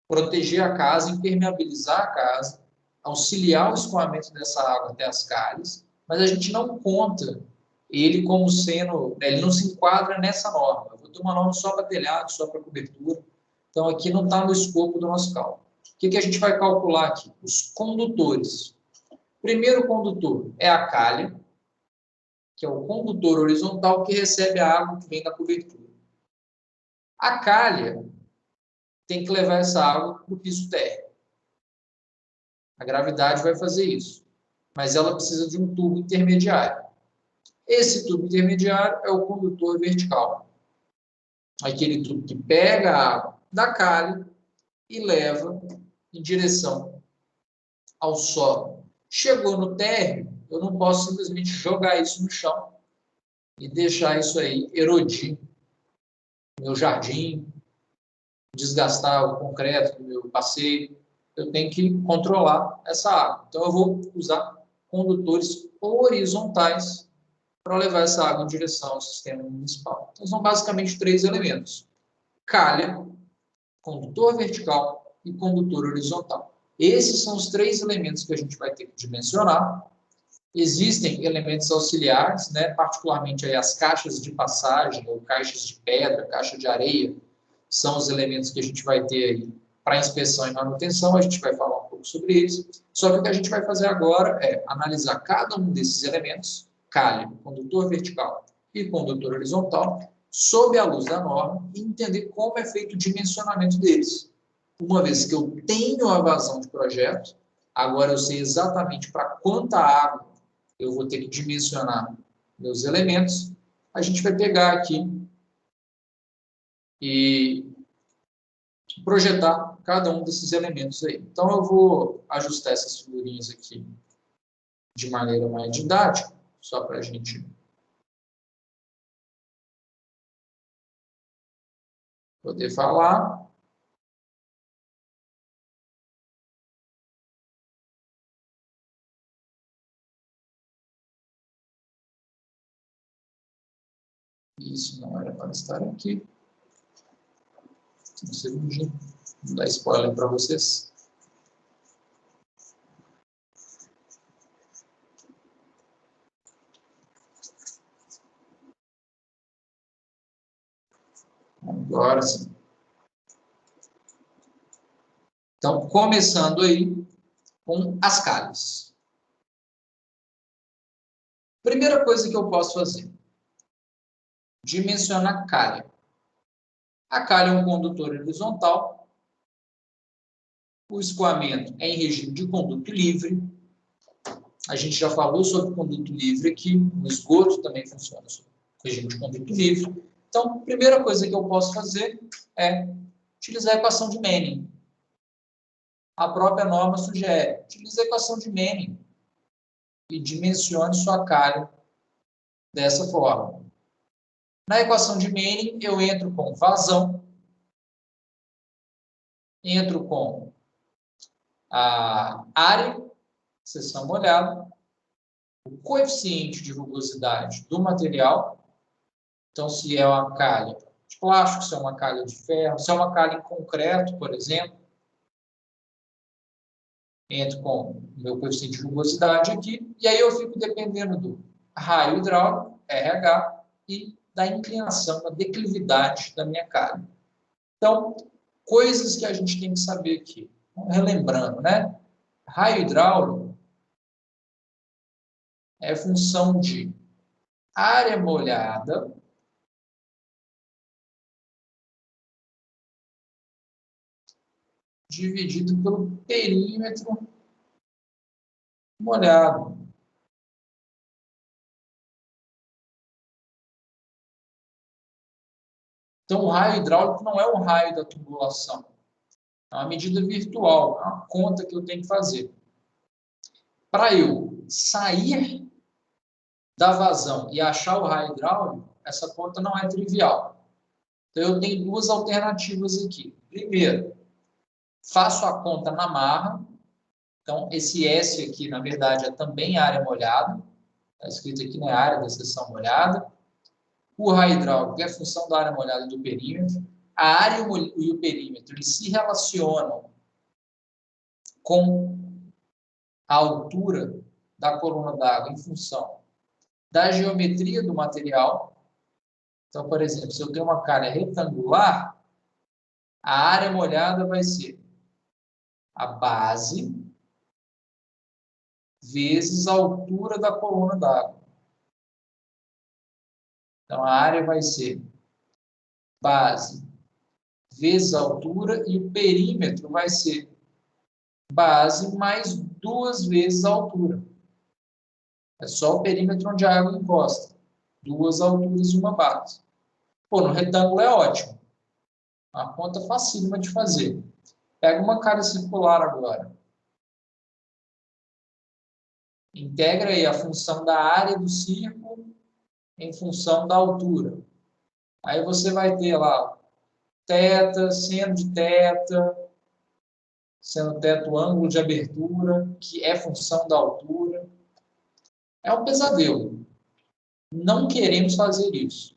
S1: proteger a casa, impermeabilizar a casa, auxiliar o escoamento dessa água até as calhas, mas a gente não conta ele como sendo, ele não se enquadra nessa norma. Eu vou ter uma norma só para telhado, só para cobertura. Então aqui não está no escopo do nosso cálculo. O que a gente vai calcular aqui? Os condutores. O primeiro condutor é a calha, que é o condutor horizontal que recebe a água que vem da cobertura. A calha tem que levar essa água para o piso térreo. A gravidade vai fazer isso. Mas ela precisa de um tubo intermediário. Esse tubo intermediário é o condutor vertical. Aquele tubo que pega a água da calha e leva em direção ao solo. Chegou no térreo, eu não posso simplesmente jogar isso no chão e deixar isso aí erodir meu jardim, desgastar o concreto do meu passeio. Eu tenho que controlar essa água. Então, eu vou usar condutores horizontais para levar essa água em direção ao sistema municipal. Então, são basicamente 3 elementos: calha, condutor vertical e condutor horizontal. Esses são os 3 elementos que a gente vai ter que dimensionar. Existem elementos auxiliares, né, particularmente aí as caixas de passagem, ou caixas de pedra, caixa de areia, são os elementos que a gente vai ter aí para inspeção e manutenção, a gente vai falar um pouco sobre eles. Só que o que a gente vai fazer agora é analisar cada um desses elementos, calha, condutor vertical e condutor horizontal, sob a luz da norma e entender como é feito o dimensionamento deles. Uma vez que eu tenho a vazão de projeto, agora eu sei exatamente para quanta água eu vou ter que dimensionar meus elementos, a gente vai pegar aqui e projetar cada um desses elementos aí. Então, eu vou ajustar essas figurinhas aqui de maneira mais didática, só para a gente poder falar. Isso não era para estar aqui. Um segundinho. Vou dar spoiler para vocês. Agora sim. Então, começando aí com as calhas. Primeira coisa que eu posso fazer: dimensionar calha. A calha é um condutor horizontal. O escoamento é em regime de conduto livre. A gente já falou sobre conduto livre aqui. O esgoto também funciona sobre regime de conduto livre. Então, a primeira coisa que eu posso fazer é utilizar a equação de Manning. A própria norma sugere: utilize a equação de Manning e dimensione sua calha dessa forma. Na equação de Manning, eu entro com vazão, entro com a área, seção molhada, o coeficiente de rugosidade do material. Então, se é uma calha de plástico, se é uma calha de ferro, se é uma calha em concreto, por exemplo, entro com o meu coeficiente de rugosidade aqui, e aí eu fico dependendo do raio hidráulico, RH, e da inclinação, da declividade da minha calha. Então, coisas que a gente tem que saber aqui. Relembrando, né? Raio hidráulico é função de área molhada dividido pelo perímetro molhado. Então, o raio hidráulico não é um raio da tubulação. É uma medida virtual, é uma conta que eu tenho que fazer. Para eu sair da vazão e achar o raio hidráulico, essa conta não é trivial. Então, eu tenho 2 alternativas aqui. Primeiro, faço a conta na marra. Então, esse S aqui, na verdade, é também área molhada. Está escrito aqui na área da seção molhada. O raio hidráulico é a função da área molhada do perímetro. A área e o perímetro eles se relacionam com a altura da coluna d'água em função da geometria do material. Então, por exemplo, se eu tenho uma calha retangular, a área molhada vai ser a base vezes a altura da coluna d'água. Então, a área vai ser base vezes a altura e o perímetro vai ser base mais 2 vezes a altura. É só o perímetro onde a água encosta. 2 alturas e uma base. Pô, no retângulo é ótimo. Uma conta facílima de fazer. Pega uma calha circular agora. Integra aí a função da área do círculo em função da altura. Aí você vai ter lá θ, seno de θ, seno θ, o ângulo de abertura, que é função da altura. É um pesadelo. Não queremos fazer isso.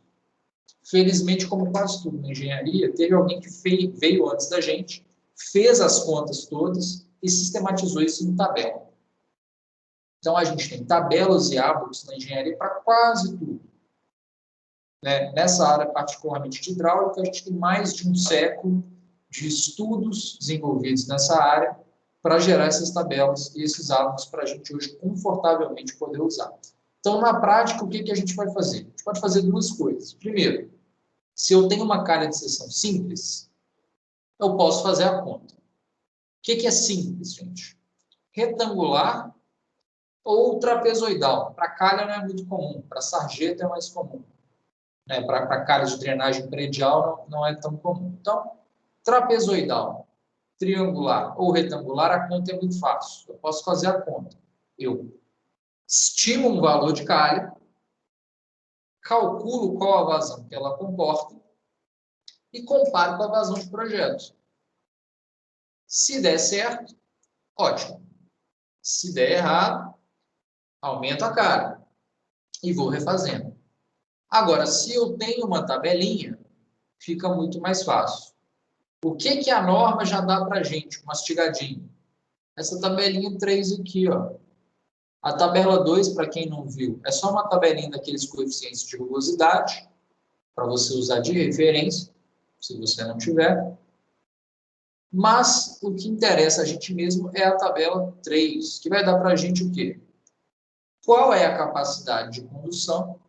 S1: Felizmente, como quase tudo na engenharia, teve alguém que veio antes da gente, fez as contas todas e sistematizou isso em tabela. Então, a gente tem tabelas e hábitos na engenharia para quase tudo. Né? Nessa área, particularmente de hidráulica, a gente tem mais de um século de estudos desenvolvidos nessa área para gerar essas tabelas e esses hábitos para a gente hoje confortavelmente poder usar. Então, na prática, o que a gente vai fazer? A gente pode fazer duas coisas. Primeiro, se eu tenho uma calha de seção simples, eu posso fazer a conta. O que é simples, gente? Retangular ou trapezoidal. Para calha não é muito comum, para sarjeta é mais comum. Né? Para calha de drenagem predial não é tão comum. Então, trapezoidal, triangular ou retangular, a conta é muito fácil. Eu posso fazer a conta. Eu estimo um valor de calha, calculo qual a vazão que ela comporta e comparo com a vazão de projeto. Se der certo, ótimo. Se der errado, aumento a carga e vou refazendo. Agora, se eu tenho uma tabelinha, fica muito mais fácil. O que a norma já dá para a gente, mastigadinho? Essa tabelinha 3 aqui, ó. A tabela 2, para quem não viu, é só uma tabelinha daqueles coeficientes de rugosidade, para você usar de referência, se você não tiver. Mas o que interessa a gente mesmo é a tabela 3, que vai dar para a gente o quê? Qual é a capacidade de condução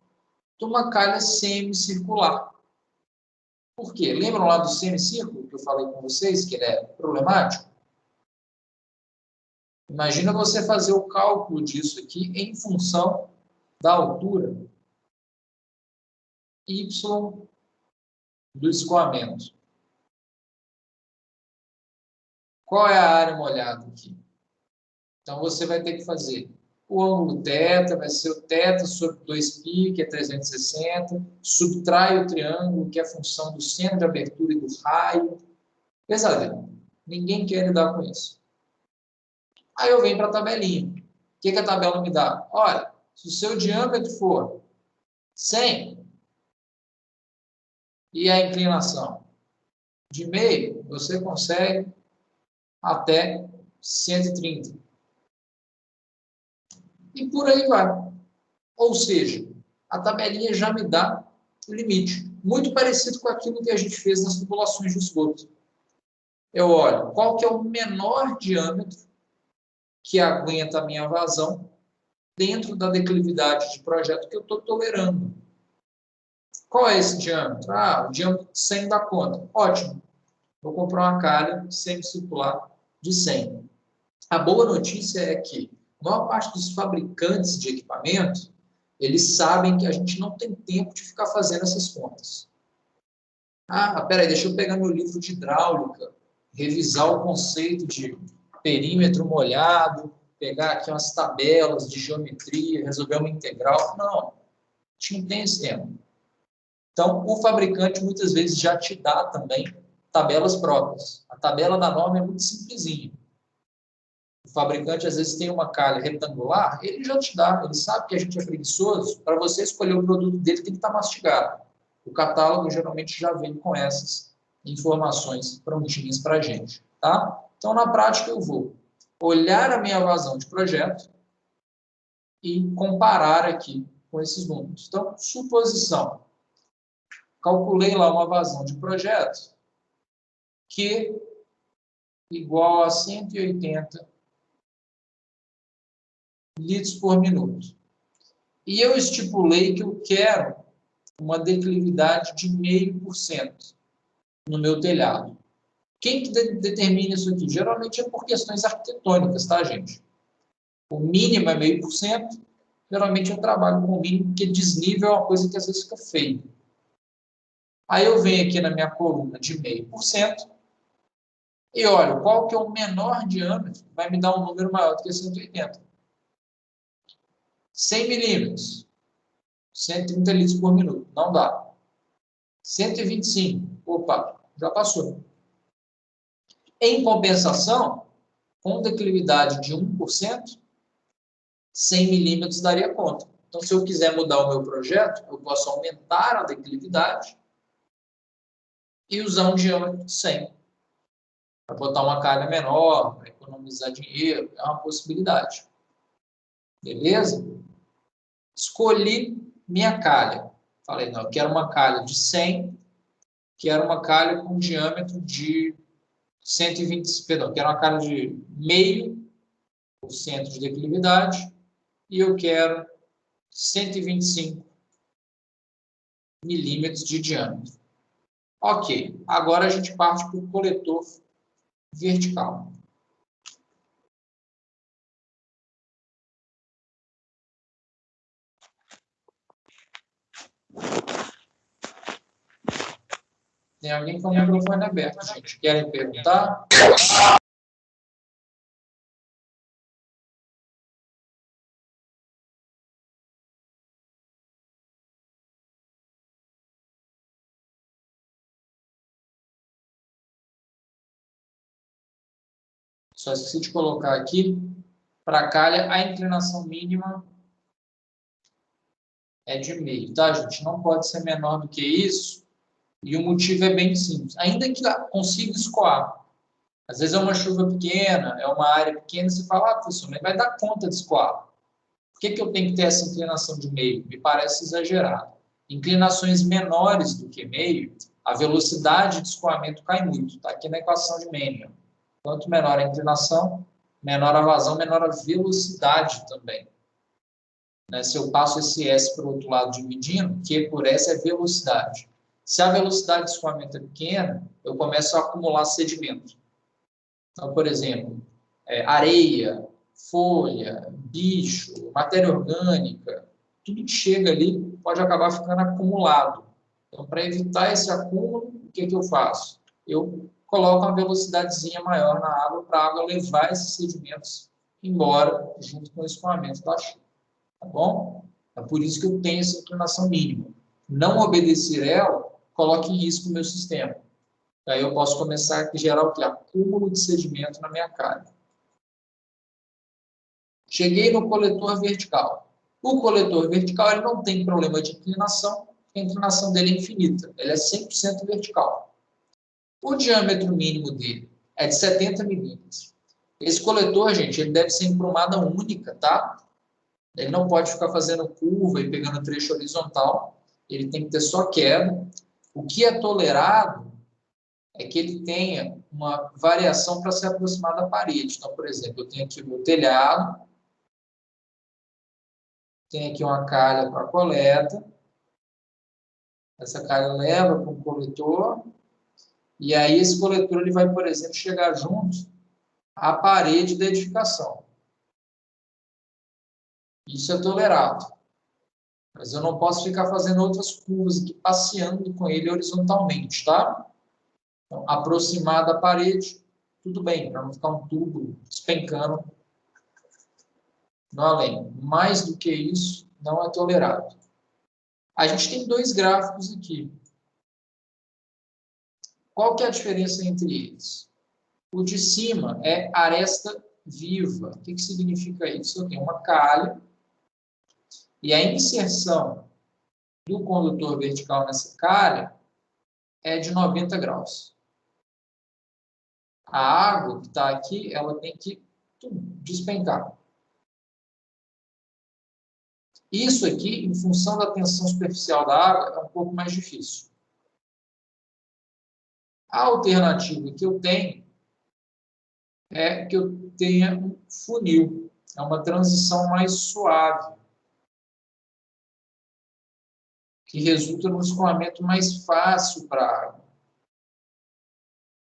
S1: de uma calha semicircular? Por quê? Lembram lá do semicírculo que eu falei com vocês, que ele é problemático? Imagina você fazer o cálculo disso aqui em função da altura y do escoamento. Qual é a área molhada aqui? Então, você vai ter que fazer o ângulo θ, vai ser o θ sobre 2π, que é 360, subtrai o triângulo, que é a função do seno de abertura e do raio. Pesadelo. Ninguém quer lidar com isso. Aí eu venho para a tabelinha. O que a tabela me dá? Olha, se o seu diâmetro for 100 e a inclinação de meio, você consegue até 130. E por aí vai. Ou seja, a tabelinha já me dá o limite. Muito parecido com aquilo que a gente fez nas tubulações de esgoto. Eu olho qual que é o menor diâmetro que aguenta a minha vazão dentro da declividade de projeto que eu estou tolerando. Qual é esse diâmetro? O diâmetro de 100 dá conta. Ótimo. Vou comprar uma calha semicircular de 100. A boa notícia é que a maior parte dos fabricantes de equipamento, eles sabem que a gente não tem tempo de ficar fazendo essas contas. Peraí, deixa eu pegar meu livro de hidráulica, revisar o conceito de perímetro molhado, pegar aqui umas tabelas de geometria, resolver uma integral. Não, a gente não tem esse tempo. Então, o fabricante muitas vezes já te dá também tabelas próprias. A tabela da norma é muito simplesinha. O fabricante, às vezes, tem uma calha retangular, ele já te dá, ele sabe que a gente é preguiçoso, para você escolher o produto dele tem que estar mastigado. O catálogo geralmente já vem com essas informações prontinhas para a gente. Tá? Então, na prática, eu vou olhar a minha vazão de projeto e comparar aqui com esses números. Então, suposição. Calculei lá uma vazão de projeto Q igual a 180 litros por minuto. E eu estipulei que eu quero uma declividade de 0,5% no meu telhado. Quem que determina isso aqui? Geralmente é por questões arquitetônicas, tá, gente? O mínimo é 0,5%. Geralmente eu trabalho com o mínimo, porque desnível é uma coisa que às vezes fica feio. Aí eu venho aqui na minha coluna de 0,5% e olho qual que é o menor diâmetro, vai me dar um número maior do que 180. 100 milímetros, 130 litros por minuto, não dá. 125, opa, já passou. Em compensação, com declividade de 1%, 100 milímetros daria conta. Então, se eu quiser mudar o meu projeto, eu posso aumentar a declividade e usar um diâmetro de 100. Para botar uma calha menor, para economizar dinheiro, é uma possibilidade. Beleza? Escolhi minha calha. Falei, não, eu quero uma calha de 100, quero uma calha com diâmetro de 120, perdão, quero uma calha de 0,5% de declividade e eu quero 125 milímetros de diâmetro. Ok, agora a gente parte para o coletor vertical. Tem alguém com o microfone aberto, gente. Querem perguntar? Só esqueci de colocar aqui, para a calha, a inclinação mínima é de meio, tá, gente? Não pode ser menor do que isso, e o motivo é bem simples. Ainda que consiga escoar, às vezes é uma chuva pequena, é uma área pequena, você fala, ah, professor, mas vai dar conta de escoar. Por que eu tenho que ter essa inclinação de meio? Me parece exagerado. Inclinações menores do que meio, a velocidade de escoamento cai muito. Está aqui na equação de Menion. Quanto menor a inclinação, menor a vazão, menor a velocidade também. Se eu passo esse S para o outro lado dividindo, Q por S é velocidade. Se a velocidade de escoamento é pequena, eu começo a acumular sedimento. Então, por exemplo, areia, folha, bicho, matéria orgânica, tudo que chega ali pode acabar ficando acumulado. Então, para evitar esse acúmulo, o que eu faço? Eu coloco uma velocidadezinha maior na água para a água levar esses sedimentos embora junto com o escoamento da chuva. Tá bom? É por isso que eu tenho essa inclinação mínima. Não obedecer ela, coloca em risco o meu sistema. Aí eu posso começar a gerar o quê? Acúmulo de sedimento na minha calha. Cheguei no coletor vertical. O coletor vertical ele não tem problema de inclinação, a inclinação dele é infinita, ele é 100% vertical. O diâmetro mínimo dele é de 70 milímetros. Esse coletor, gente, ele deve ser em prumada única, tá? Ele não pode ficar fazendo curva e pegando trecho horizontal, ele tem que ter só queda. O que é tolerado é que ele tenha uma variação para se aproximar da parede. Então, por exemplo, eu tenho aqui o meu telhado, tenho aqui uma calha para coleta, essa calha leva para um coletor, e aí esse coletor ele vai, por exemplo, chegar junto à parede da edificação. Isso é tolerado. Mas eu não posso ficar fazendo outras curvas aqui, passeando com ele horizontalmente, tá? Então, aproximar da parede, tudo bem, para não ficar um tubo despencando no além. Mais do que isso, não é tolerado. A gente tem dois gráficos aqui. Qual que é a diferença entre eles? O de cima é aresta viva. O que significa isso? Eu tenho uma calha e a inserção do condutor vertical nessa calha é de 90 graus. A água que está aqui, ela tem que despencar. Isso aqui, em função da tensão superficial da água, é um pouco mais difícil. A alternativa que eu tenho é que eu tenha um funil. É uma transição mais suave, que resulta num escoamento mais fácil para a água.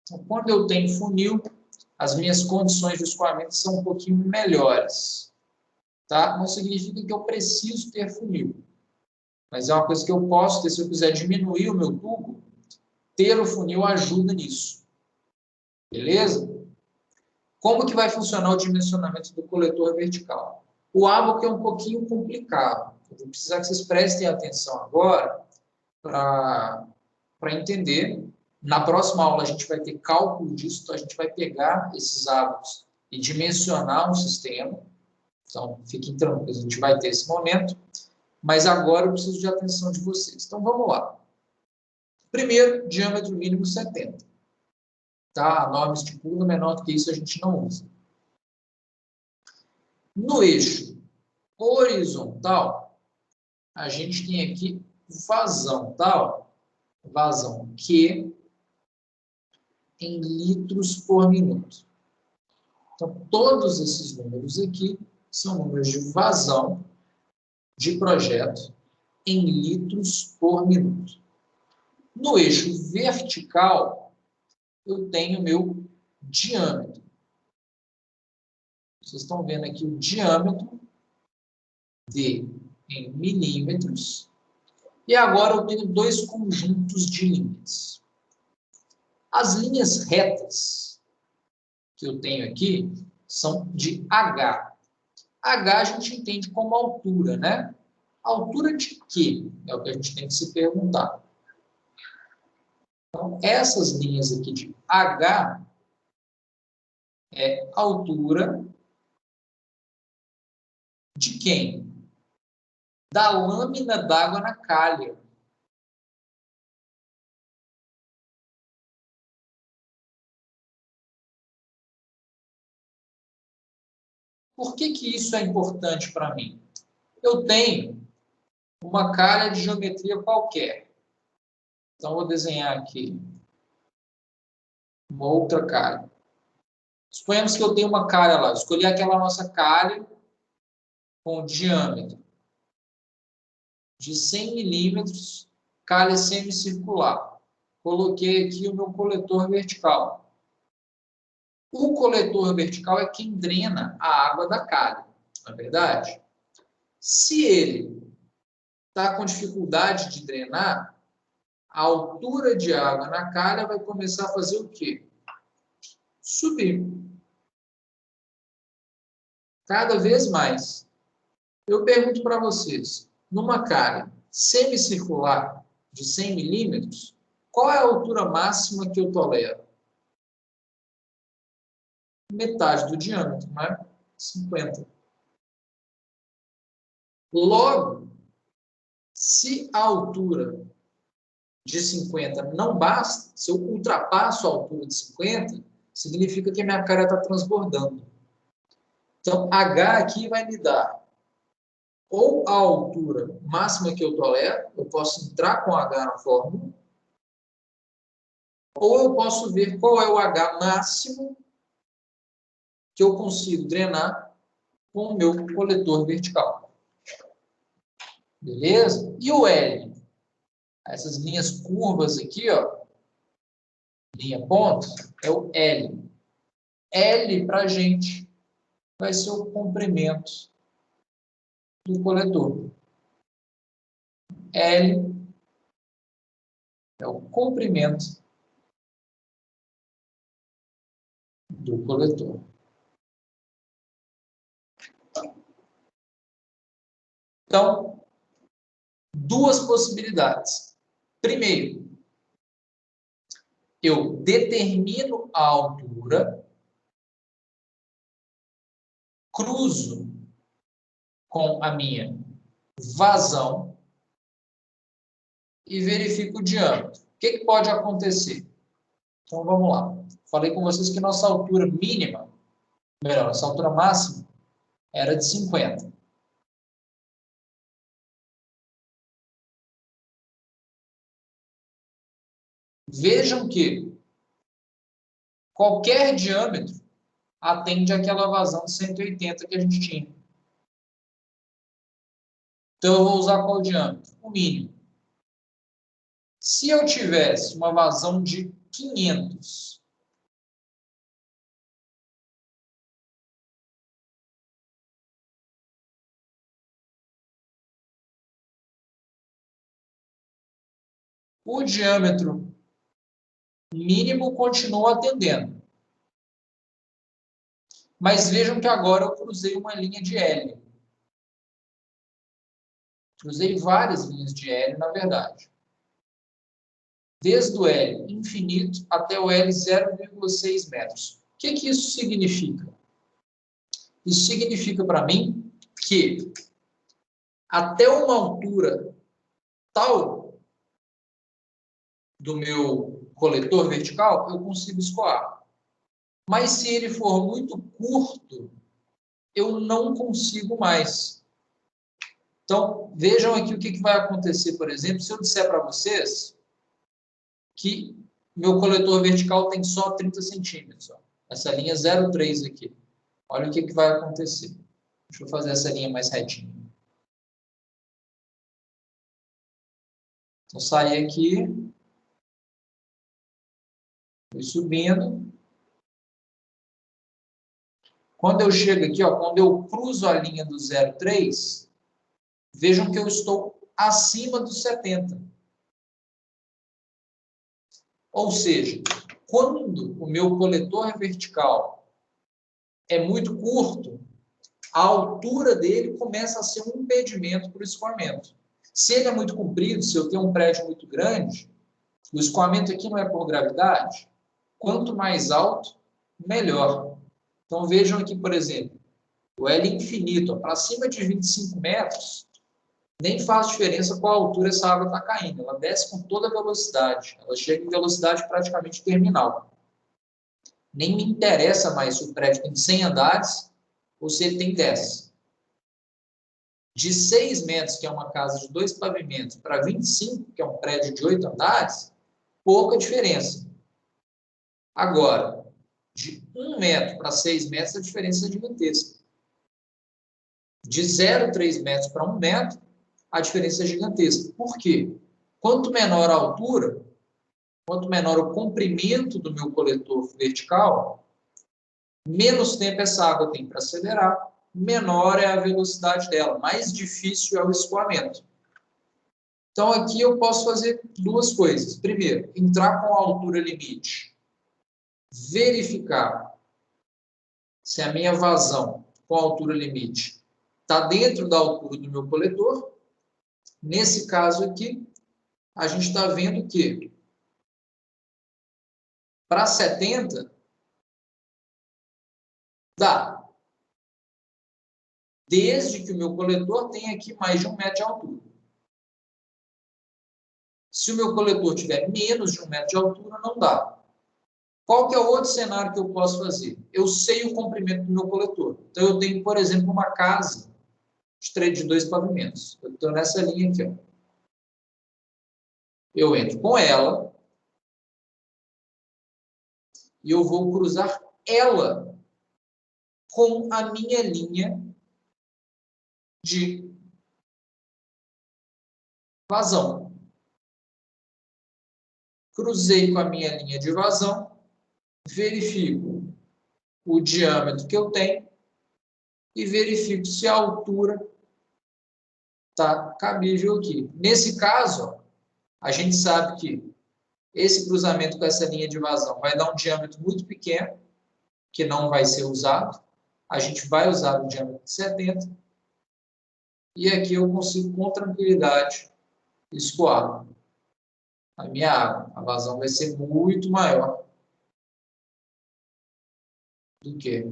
S1: Então, quando eu tenho funil, as minhas condições de escoamento são um pouquinho melhores. Tá? Não significa que eu preciso ter funil, mas é uma coisa que eu posso ter. Se eu quiser diminuir o meu tubo, ter o funil ajuda nisso. Beleza? Como que vai funcionar o dimensionamento do coletor vertical? O ábaco é um pouquinho complicado. Eu vou precisar que vocês prestem atenção agora para entender. Na próxima aula a gente vai ter cálculo disso, então a gente vai pegar esses ábacos e dimensionar um sistema. Então, fiquem tranquilos, a gente vai ter esse momento. Mas agora eu preciso de atenção de vocês. Então, vamos lá. Primeiro, diâmetro mínimo 70. Tá? A norma estipula, menor do que isso a gente não usa. No eixo horizontal, a gente tem aqui vazão, tá? Vazão Q em litros por minuto. Então, todos esses números aqui são números de vazão de projeto em litros por minuto. No eixo vertical, eu tenho meu diâmetro. Vocês estão vendo aqui o diâmetro D em milímetros. E agora eu tenho dois conjuntos de linhas. As linhas retas que eu tenho aqui são de H. H a gente entende como altura, né? Altura de quê? É o que a gente tem que se perguntar. Então, essas linhas aqui de H é altura de quem? Da lâmina d'água na calha. Por que isso é importante para mim? Eu tenho uma calha de geometria qualquer. Então, vou desenhar aqui uma outra calha. Suponhamos que eu tenho uma calha lá. Escolhi aquela nossa calha com diâmetro de 100 milímetros, calha semicircular. Coloquei aqui o meu coletor vertical. O coletor vertical é quem drena a água da calha, não é verdade? Se ele está com dificuldade de drenar, a altura de água na calha vai começar a fazer o quê? Subir. Cada vez mais. Eu pergunto para vocês, numa calha semicircular de 100 milímetros, qual é a altura máxima que eu tolero? Metade do diâmetro, né? 50. Logo, se a altura de 50 não basta, se eu ultrapasso a altura de 50, significa que a minha cara está transbordando. Então, H aqui vai me dar ou a altura máxima que eu tolero, eu posso entrar com H na fórmula, ou eu posso ver qual é o H máximo que eu consigo drenar com o meu coletor vertical. Beleza? E o L? Essas linhas curvas aqui, ó, linha ponto, é o L. L para a gente vai ser o comprimento do coletor. L é o comprimento do coletor. Então, duas possibilidades. Primeiro, eu determino a altura, cruzo com a minha vazão e verifico o diâmetro. O que pode acontecer? Então, vamos lá. Falei com vocês que nossa altura mínima, melhor, nossa altura máxima, era de 50. Vejam que qualquer diâmetro atende àquela vazão de 180 que a gente tinha. Então, eu vou usar qual diâmetro? O mínimo. Se eu tivesse uma vazão de 500, o diâmetro mínimo continua atendendo. Mas vejam que agora eu cruzei uma linha de L. Cruzei várias linhas de L, na verdade. Desde o L infinito até o L 0,6 metros. O que isso significa? Isso significa para mim que até uma altura tal do meu coletor vertical, eu consigo escoar. Mas se ele for muito curto, eu não consigo mais. Então, vejam aqui o que vai acontecer, por exemplo, se eu disser para vocês que meu coletor vertical tem só 30 centímetros. Ó. Essa linha 0,3 aqui. Olha o que vai acontecer. Deixa eu fazer essa linha mais retinha. Então, saí aqui. Fui subindo. Quando eu chego aqui, ó, quando eu cruzo a linha do 0,3, vejam que eu estou acima dos 70. Ou seja, quando o meu coletor vertical é muito curto, a altura dele começa a ser um impedimento para o escoamento. Se ele é muito comprido, se eu tenho um prédio muito grande, o escoamento aqui não é por gravidade, quanto mais alto, melhor. Então vejam aqui, por exemplo, o L infinito, para cima de 25 metros, nem faz diferença qual altura essa água está caindo. Ela desce com toda a velocidade. Ela chega em velocidade praticamente terminal. Nem me interessa mais se o prédio tem 100 andares ou se ele tem 10. De 6 metros, que é uma casa de 2 pavimentos, para 25, que é um prédio de 8 andares, pouca diferença. Agora, de 1 metro para 6 metros, a diferença é gigantesca. De 0,3 metros para 1 metro, a diferença é gigantesca. Por quê? Quanto menor a altura, quanto menor o comprimento do meu coletor vertical, menos tempo essa água tem para acelerar, menor é a velocidade dela, mais difícil é o escoamento. Então, aqui eu posso fazer duas coisas. Primeiro, entrar com a altura limite, verificar se a minha vazão com a altura limite está dentro da altura do meu coletor. Nesse caso aqui, a gente está vendo que para 70, dá. Desde que o meu coletor tenha aqui mais de 1 metro de altura. Se o meu coletor tiver menos de 1 metro de altura, não dá. Qual que é o outro cenário que eu posso fazer? Eu sei o comprimento do meu coletor. Então, eu tenho, por exemplo, uma casa de 2 pavimentos. Eu estou nessa linha aqui. Ó. Eu entro com ela e eu vou cruzar ela com a minha linha de vazão. Cruzei com a minha linha de vazão, verifico o diâmetro que eu tenho e verifico se a altura está cabível aqui. Nesse caso, ó, a gente sabe que esse cruzamento com essa linha de vazão vai dar um diâmetro muito pequeno, que não vai ser usado. A gente vai usar o diâmetro de 70. E aqui eu consigo, com tranquilidade, escoar a minha água. A vazão vai ser muito maior do que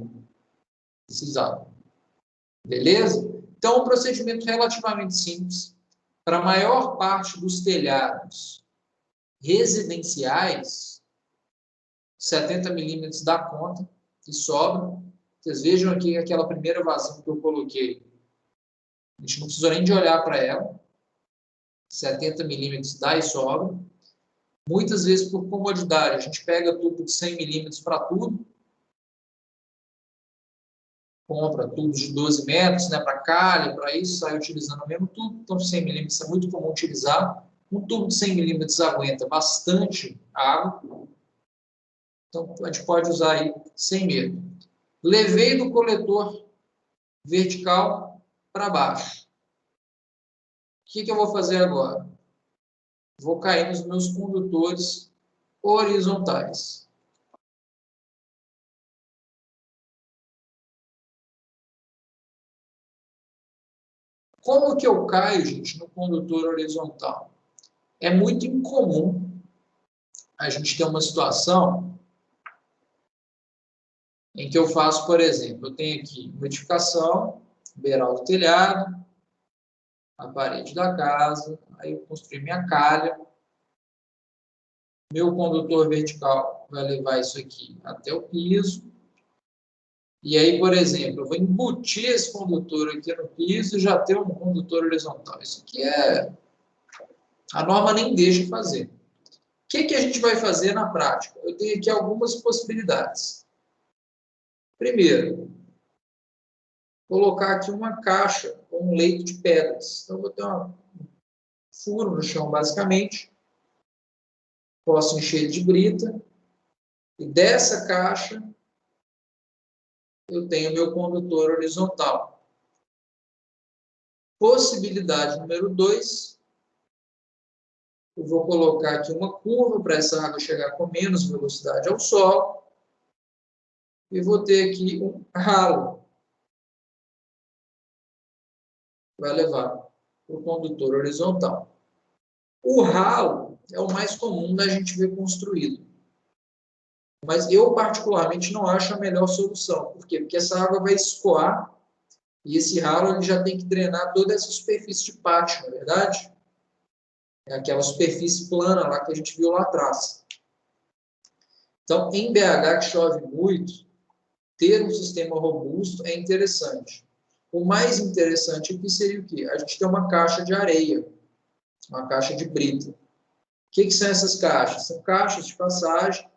S1: precisava. Beleza? Então, um procedimento relativamente simples. Para a maior parte dos telhados residenciais, 70 milímetros dá conta e sobra. Vocês vejam aqui aquela primeira vazão que eu coloquei. A gente não precisou nem de olhar para ela. 70 milímetros dá e sobra. Muitas vezes, por comodidade, a gente pega tubo de 100 milímetros para tudo. Compra tubos de 12 metros, né, para calha, para isso, sai utilizando o mesmo tubo. Então, 100 milímetros é muito comum utilizar. Um tubo de 100 milímetros aguenta bastante água. Então, a gente pode usar aí sem medo. Levei do coletor vertical para baixo. O que eu vou fazer agora? Vou cair nos meus condutores horizontais. Como que eu caio, gente, no condutor horizontal? É muito incomum a gente ter uma situação em que eu faço, por exemplo, eu tenho aqui modificação, beiral do telhado, a parede da casa, aí eu construí minha calha, meu condutor vertical vai levar isso aqui até o piso, e aí, por exemplo, eu vou embutir esse condutor aqui no piso e já ter um condutor horizontal. Isso aqui a norma nem deixa fazer. O que a gente vai fazer na prática? Eu tenho aqui algumas possibilidades. Primeiro, colocar aqui uma caixa com um leito de pedras. Então, eu vou ter um furo no chão, basicamente. Posso encher de brita. E dessa caixa, eu tenho meu condutor horizontal. Possibilidade número 2, eu vou colocar aqui uma curva para essa água chegar com menos velocidade ao solo. E vou ter aqui um ralo. Vai levar para o condutor horizontal. O ralo é o mais comum da gente ver construído. Mas eu, particularmente, não acho a melhor solução. Por quê? Porque essa água vai escoar e esse ralo ele já tem que drenar toda essa superfície de pátio, não é verdade? É aquela superfície plana lá que a gente viu lá atrás. Então, em BH, que chove muito, ter um sistema robusto é interessante. O mais interessante aqui seria o quê? A gente tem uma caixa de areia, uma caixa de brita. O que são essas caixas? São caixas de passagem.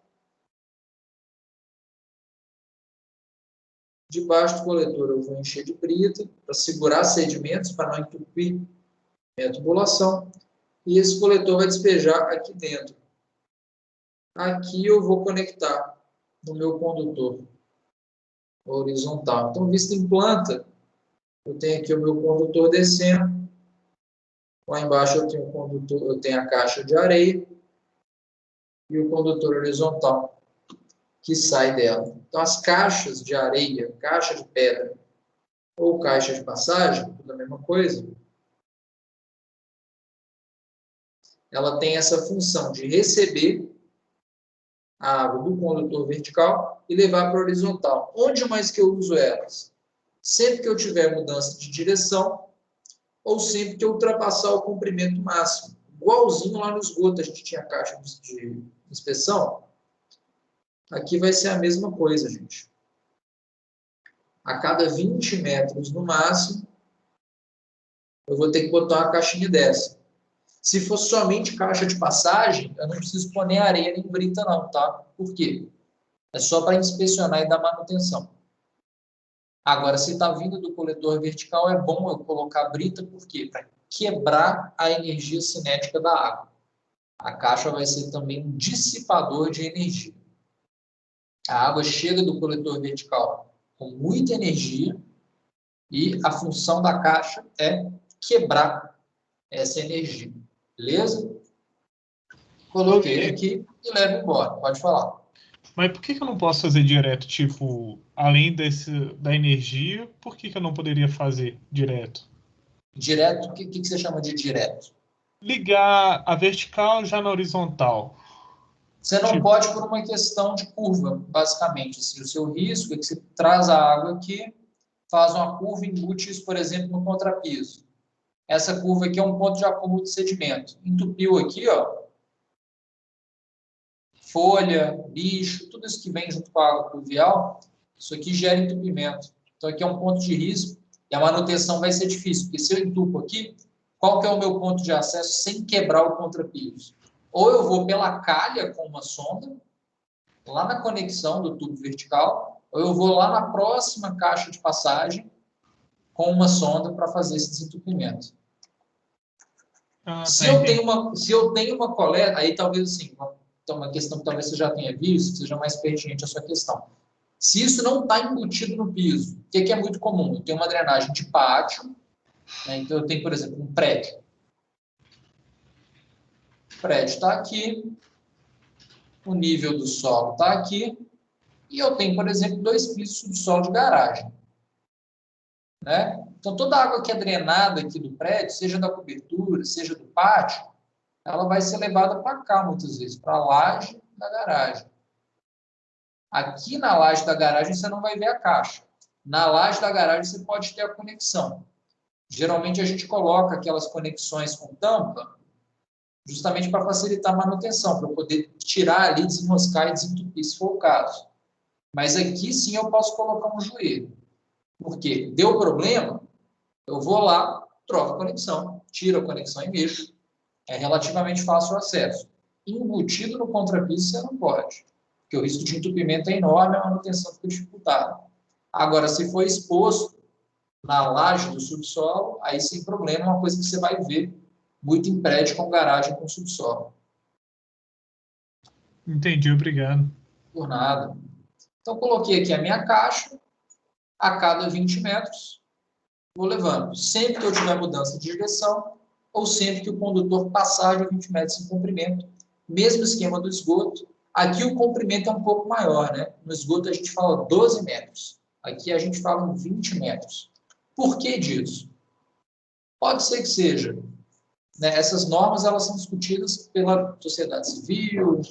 S1: Debaixo do coletor eu vou encher de brita para segurar sedimentos, para não entupir minha tubulação. E esse coletor vai despejar aqui dentro. Aqui eu vou conectar no meu condutor horizontal. Então, vista em planta, eu tenho aqui o meu condutor descendo. Lá embaixo eu tenho o condutor, eu tenho a caixa de areia e o condutor horizontal que sai dela. Então, as caixas de areia, caixa de pedra ou caixa de passagem, tudo a mesma coisa, ela tem essa função de receber a água do condutor vertical e levar para o horizontal. Onde mais que eu uso elas? Sempre que eu tiver mudança de direção ou sempre que eu ultrapassar o comprimento máximo. Igualzinho lá no esgoto, a gente tinha a caixa de inspeção. Aqui vai ser a mesma coisa, gente. A cada 20 metros no máximo, eu vou ter que botar uma caixinha dessa. Se for somente caixa de passagem, eu não preciso pôr nem areia nem brita não, tá? Por quê? É só para inspecionar e dar manutenção. Agora, se está vindo do coletor vertical, é bom eu colocar brita, por quê? Para quebrar a energia cinética da água. A caixa vai ser também um dissipador de energia. A água chega do coletor vertical com muita energia e a função da caixa é quebrar essa energia. Beleza? Coloquei aqui e levo embora. Pode falar.
S2: Mas por que eu não posso fazer direto? Tipo, além da energia, por que eu não poderia fazer direto?
S1: Direto, o que você chama de direto?
S2: Ligar a vertical já na horizontal.
S1: Você não
S2: Tipo,
S1: pode por uma questão de curva, basicamente. Assim, o seu risco é que você traz a água aqui, faz uma curva e embute isso, por exemplo, no contrapiso. Essa curva aqui é um ponto de acúmulo de sedimento. Entupiu aqui, ó, folha, bicho, tudo isso que vem junto com a água pluvial, isso aqui gera entupimento. Então, aqui é um ponto de risco e a manutenção vai ser difícil, porque se eu entupo aqui, qual que é o meu ponto de acesso sem quebrar o contrapiso? Ou eu vou pela calha com uma sonda, lá na conexão do tubo vertical, ou eu vou lá na próxima caixa de passagem com uma sonda para fazer esse desentupimento. Se eu tenho uma coleta, aí talvez assim, uma questão que talvez você já tenha visto, seja mais pertinente a sua questão. Se isso não está embutido no piso, o que é muito comum? Eu tenho uma drenagem de pátio, né? Então eu tenho, por exemplo, um prédio. O prédio está aqui, o nível do solo está aqui, e eu tenho, por exemplo, 2 pisos de subsolo de garagem. Né? Então, toda a água que é drenada aqui do prédio, seja da cobertura, seja do pátio, ela vai ser levada para cá, muitas vezes, para a laje da garagem. Aqui na laje da garagem, você não vai ver a caixa. Na laje da garagem, você pode ter a conexão. Geralmente, a gente coloca aquelas conexões com tampa, justamente para facilitar a manutenção, para eu poder tirar ali, desenroscar e desentupir, se for o caso. Mas aqui, sim, eu posso colocar um joelho. Porque deu problema, eu vou lá, troco a conexão, tiro a conexão e mexo. É relativamente fácil o acesso. Embutido no contrapiso, você não pode, porque o risco de entupimento é enorme, a manutenção fica dificultada. Agora, se for exposto na laje do subsolo, aí sem problema, é uma coisa que você vai ver muito em prédio com garagem com subsolo.
S2: Entendi, obrigado.
S1: Por nada. Então, coloquei aqui a minha caixa, a cada 20 metros, vou levando. Sempre que eu tiver mudança de direção, ou sempre que o condutor passar de 20 metros em comprimento, mesmo esquema do esgoto. Aqui o comprimento é um pouco maior, né? No esgoto a gente fala 12 metros. Aqui a gente fala em 20 metros. Por que disso? Pode ser que seja, né? Essas normas elas são discutidas pela sociedade civil,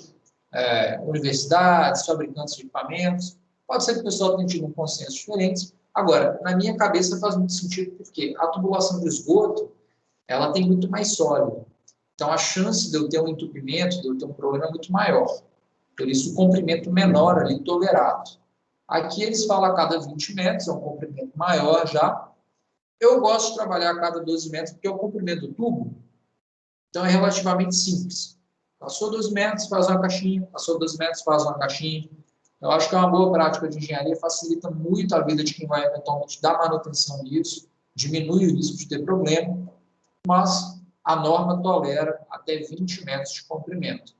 S1: universidades, fabricantes de equipamentos. Pode ser que o pessoal tenha tido um consenso diferente. Agora, na minha cabeça faz muito sentido, porque a tubulação do esgoto ela tem muito mais sólido. Então, a chance de eu ter um entupimento, de eu ter um problema é muito maior. Por isso, o comprimento menor ali, tolerado. Aqui eles falam a cada 20 metros, é um comprimento maior já. Eu gosto de trabalhar a cada 12 metros, porque é o comprimento do tubo, então é relativamente simples. Passou 12 metros, faz uma caixinha. Passou 12 metros, faz uma caixinha. Eu acho que é uma boa prática de engenharia, facilita muito a vida de quem vai eventualmente dar manutenção nisso, diminui o risco de ter problema, mas a norma tolera até 20 metros de comprimento.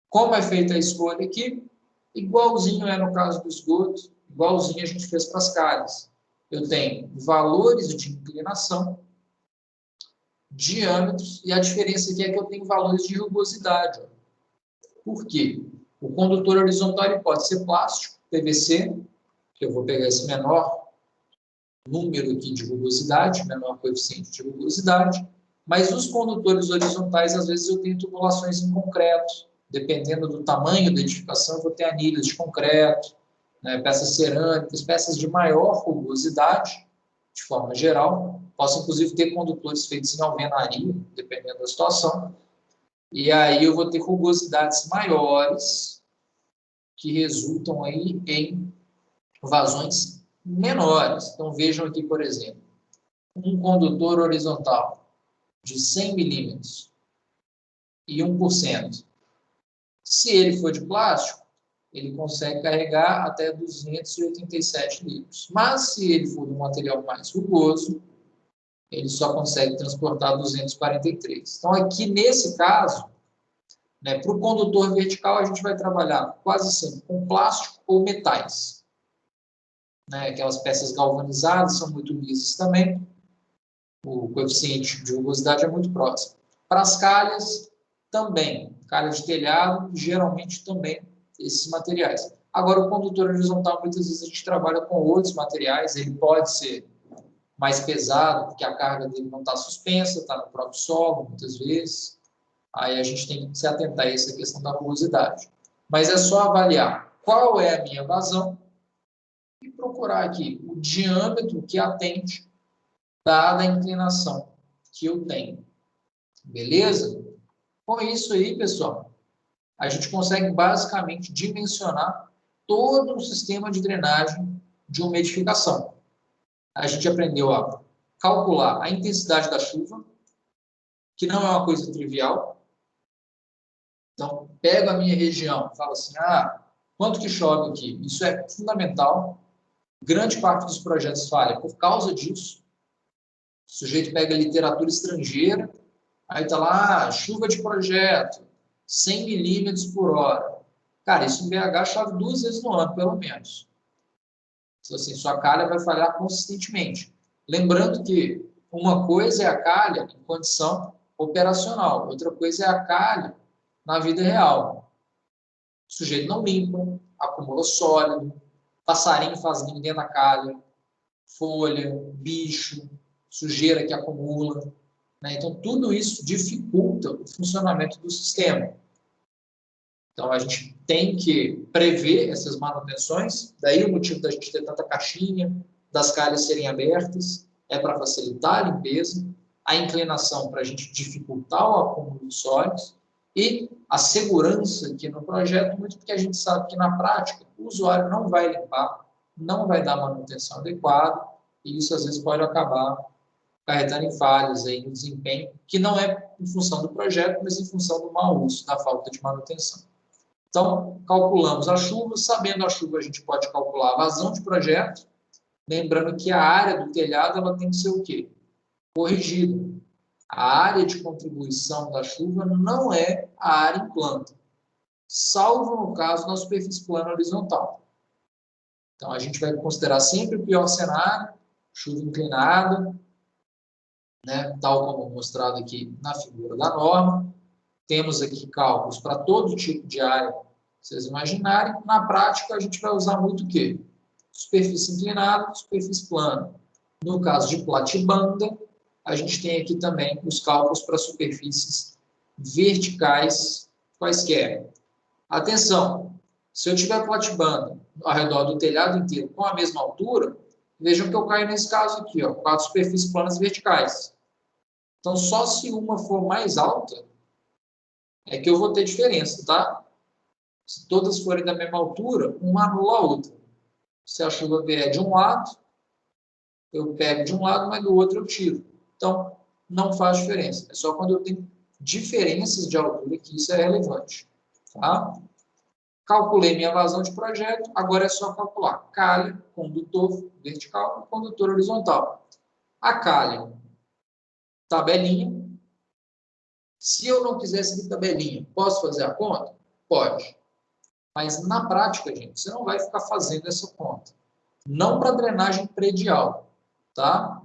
S1: Como é feita a escolha aqui? Igualzinho é no caso do esgoto, igualzinho a gente fez para as calhas. Eu tenho valores de inclinação, diâmetros, e a diferença aqui é que eu tenho valores de rugosidade. Por quê? O condutor horizontal ele pode ser plástico, PVC, que eu vou pegar esse menor número aqui de rugosidade, menor coeficiente de rugosidade, mas os condutores horizontais, às vezes eu tenho tubulações em concreto, dependendo do tamanho da edificação, eu vou ter anilhas de concreto, né, peças cerâmicas, peças de maior rugosidade, de forma geral. Posso, inclusive, ter condutores feitos em alvenaria, dependendo da situação. E aí eu vou ter rugosidades maiores, que resultam aí em vazões menores. Então, vejam aqui, por exemplo, um condutor horizontal de 100 milímetros e 1%. Se ele for de plástico, ele consegue carregar até 287 litros. Mas, se ele for de um material mais rugoso, ele só consegue transportar 243. Então, aqui nesse caso, né, para o condutor vertical, a gente vai trabalhar quase sempre com plástico ou metais. Né, aquelas peças galvanizadas são muito lisas também. O coeficiente de rugosidade é muito próximo. Para as calhas, também. Calha de telhado, geralmente também esses materiais. Agora, o condutor horizontal, muitas vezes a gente trabalha com outros materiais, ele pode ser mais pesado, porque a carga dele não está suspensa, está no próprio solo, muitas vezes. Aí a gente tem que se atentar a essa questão da rugosidade. Mas é só avaliar qual é a minha vazão e procurar aqui o diâmetro que atende dada a inclinação que eu tenho. Beleza? Com isso aí, pessoal, a gente consegue basicamente dimensionar todo o sistema de drenagem de uma edificação. A gente aprendeu a calcular a intensidade da chuva, que não é uma coisa trivial. Então, pego a minha região, falo assim, quanto que chove aqui? Isso é fundamental. Grande parte dos projetos falha por causa disso. O sujeito pega literatura estrangeira, aí está lá, chuva de projeto, 100 milímetros por hora. Cara, isso em BH chove 2 vezes no ano, pelo menos. Então, assim, sua calha vai falhar consistentemente. Lembrando que uma coisa é a calha em condição operacional, outra coisa é a calha na vida real. O sujeito não limpa, acumula sólido, passarinho faz ninho dentro da calha, folha, bicho, sujeira que acumula, né? Então, tudo isso dificulta o funcionamento do sistema. Então, a gente tem que prever essas manutenções, daí o motivo da gente ter tanta caixinha, das calhas serem abertas, é para facilitar a limpeza, a inclinação para a gente dificultar o acúmulo de sólidos e a segurança aqui no projeto, muito porque a gente sabe que na prática o usuário não vai limpar, não vai dar manutenção adequada e isso às vezes pode acabar acarretando em falhas aí no desempenho, que não é em função do projeto, mas em função do mau uso, da falta de manutenção. Então, calculamos a chuva, sabendo a chuva a gente pode calcular a vazão de projeto, lembrando que a área do telhado ela tem que ser o quê? Corrigida. A área de contribuição da chuva não é a área em planta, salvo no caso da superfície plana horizontal. Então, a gente vai considerar sempre o pior cenário, chuva inclinada, né, tal como mostrado aqui na figura da norma. Temos aqui cálculos para todo tipo de área, vocês imaginarem. Na prática, a gente vai usar muito o quê? Superfície inclinada, superfície plana. No caso de platibanda, a gente tem aqui também os cálculos para superfícies verticais quaisquer. Atenção, se eu tiver platibanda ao redor do telhado inteiro com a mesma altura, vejam que eu caio nesse caso aqui, ó, 4 superfícies planas verticais. Então, só se uma for mais alta, é que eu vou ter diferença, tá? Se todas forem da mesma altura, uma anula a outra. Se a chuva vier de um lado, eu pego de um lado, mas do outro eu tiro. Então, não faz diferença. É só quando eu tenho diferenças de altura que isso é relevante. Tá? Calculei minha vazão de projeto, agora é só calcular calha, condutor vertical e condutor horizontal. A calha, tabelinha. Se eu não quiser seguir tabelinha, posso fazer a conta? Pode. Mas na prática, gente, você não vai ficar fazendo essa conta. Não para drenagem predial, tá?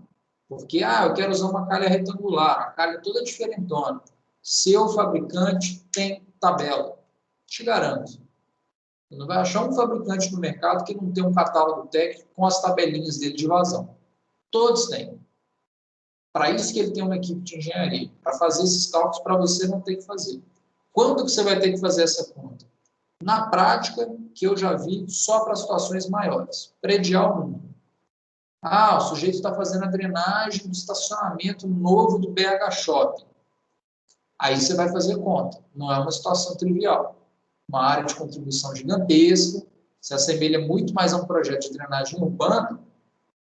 S1: Porque, eu quero usar uma calha retangular, a calha toda diferentona. Seu fabricante tem tabela. Te garanto. Você não vai achar um fabricante no mercado que não tem um catálogo técnico com as tabelinhas dele de vazão. Todos têm. Para isso que ele tem uma equipe de engenharia, para fazer esses cálculos para você não ter que fazer. Quando que você vai ter que fazer essa conta? Na prática, que eu já vi só para situações maiores. Predial 1. O sujeito está fazendo a drenagem do estacionamento novo do BH Shopping. Aí você vai fazer conta. Não é uma situação trivial. Uma área de contribuição gigantesca, se assemelha muito mais a um projeto de drenagem urbana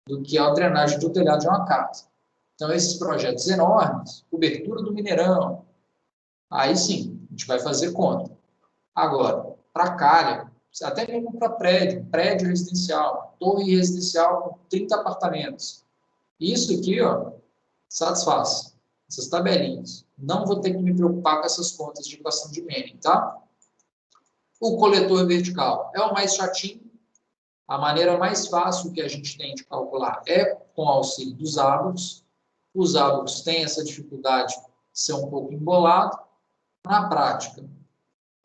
S1: do que a drenagem do telhado de uma casa. Então, esses projetos enormes, cobertura do Mineirão, aí sim, a gente vai fazer conta. Agora, para calha, até mesmo para prédio residencial, torre residencial com 30 apartamentos. Isso aqui, ó, satisfaz. Essas tabelinhas. Não vou ter que me preocupar com essas contas de equação de Manning, tá? O coletor vertical é o mais chatinho. A maneira mais fácil que a gente tem de calcular é com o auxílio dos ábacos. Os ábacos têm essa dificuldade de ser um pouco embolado. Na prática,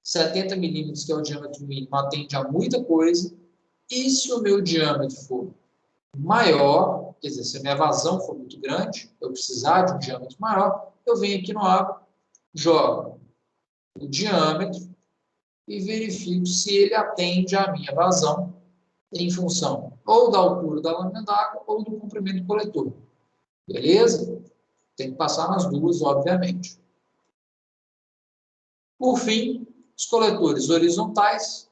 S1: 70 milímetros, que é o diâmetro mínimo, atende a muita coisa. E se o meu diâmetro for maior, quer dizer, se a minha vazão for muito grande, eu precisar de um diâmetro maior, eu venho aqui no ábaco, jogo o diâmetro e verifico se ele atende à minha vazão em função ou da altura da lâmina d'água ou do comprimento do coletor. Beleza? Tem que passar nas duas, obviamente. Por fim, os coletores horizontais.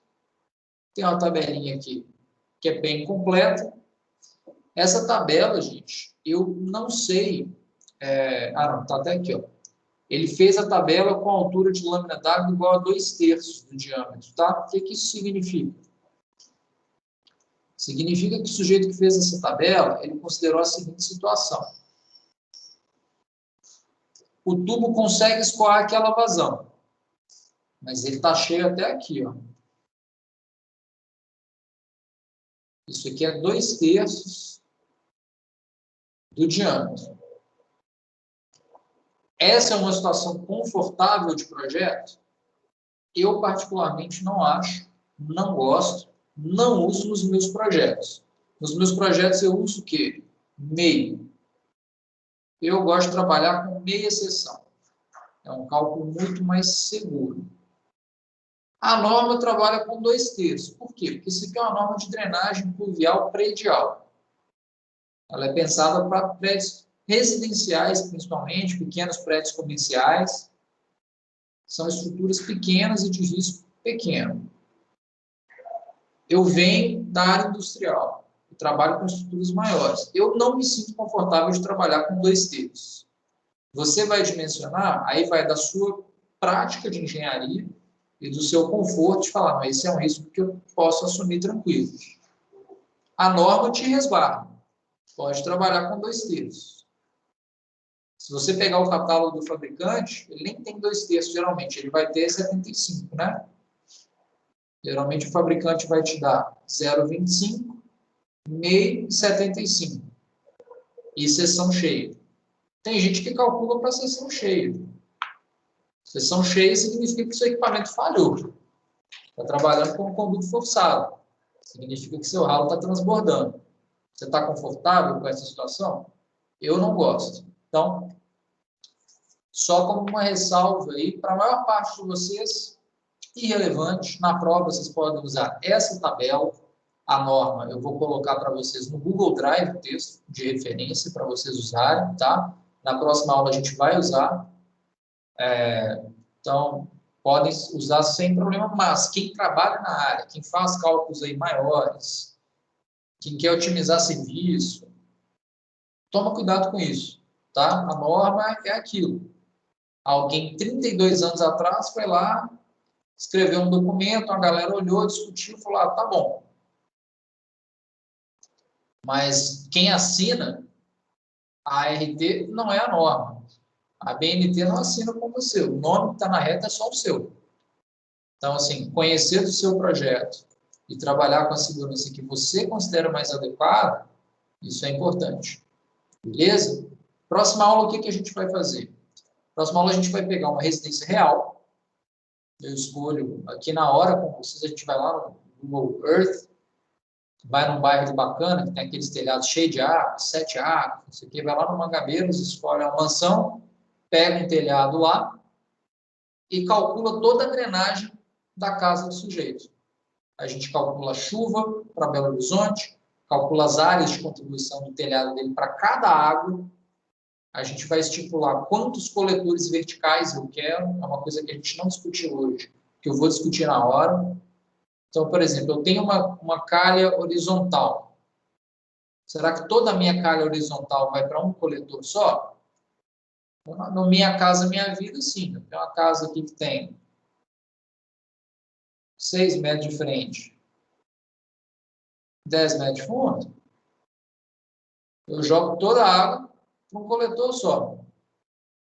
S1: Tem uma tabelinha aqui que é bem completa. Essa tabela, gente, eu não sei... não, está até aqui, ó. Ele fez a tabela com a altura de lâmina d'água igual a 2/3 do diâmetro, tá? O que isso significa? Significa que o sujeito que fez essa tabela, ele considerou a seguinte situação. O tubo consegue escoar aquela vazão, mas ele está cheio até aqui, ó. Isso aqui é 2/3 do diâmetro. Essa é uma situação confortável de projeto? Eu, particularmente, não acho, não gosto, não uso nos meus projetos. Nos meus projetos eu uso o quê? Meio. Eu gosto de trabalhar com meia seção. É um cálculo muito mais seguro. A norma trabalha com 2/3. Por quê? Porque isso aqui é uma norma de drenagem pluvial predial. Ela é pensada para prédios residenciais, principalmente, pequenos prédios comerciais. São estruturas pequenas e de risco pequeno. Eu venho da área industrial. Eu trabalho com estruturas maiores. Eu não me sinto confortável de trabalhar com 2/3. Você vai dimensionar, aí vai da sua prática de engenharia e do seu conforto de falar, mas esse é um risco que eu posso assumir tranquilo. A norma te resguarda. Pode trabalhar com 2/3. Se você pegar o catálogo do fabricante, ele nem tem 2/3 geralmente, ele vai ter 75, né? Geralmente o fabricante vai te dar 0,25, meio e 75. E seção cheia. Tem gente que calcula para seção cheia. Seção cheia significa que seu equipamento falhou. Está trabalhando com um conduto forçado. Significa que seu ralo está transbordando. Você está confortável com essa situação? Eu não gosto. Então, só como uma ressalva aí, para a maior parte de vocês, irrelevante, na prova vocês podem usar essa tabela, a norma, eu vou colocar para vocês no Google Drive o texto de referência para vocês usarem, tá? Na próxima aula a gente vai usar. Então, podem usar sem problema, mas quem trabalha na área, quem faz cálculos aí maiores, quem quer otimizar serviço, toma cuidado com isso, tá? A norma é aquilo. Alguém, 32 anos atrás, foi lá, escreveu um documento, a galera olhou, discutiu, falou, tá bom. Mas quem assina a ART não é a norma. A BNT não assina com você. O nome que está na reta é só o seu. Então, assim, conhecer do seu projeto e trabalhar com a segurança que você considera mais adequada, isso é importante. Beleza? Próxima aula, o que a gente vai fazer? Próxima aula, a gente vai pegar uma residência real. Eu escolho aqui na hora com vocês, a gente vai lá no Google Earth, vai num bairro bacana, que tem aqueles telhados cheios de água, 7 águas, não sei o quê, vai lá no Mangabeiros, escolhe uma mansão, pega um telhado lá e calcula toda a drenagem da casa do sujeito. A gente calcula a chuva para Belo Horizonte, calcula as áreas de contribuição do telhado dele para cada água, a gente vai estipular quantos coletores verticais eu quero, é uma coisa que a gente não discutiu hoje, que eu vou discutir na hora. Então, por exemplo, eu tenho uma calha horizontal. Será que toda a minha calha horizontal vai para um coletor só? No Minha Casa Minha Vida, sim. Eu tenho uma casa aqui que tem 6 metros de frente, 10 metros de fundo. Eu jogo toda a água para um coletor só.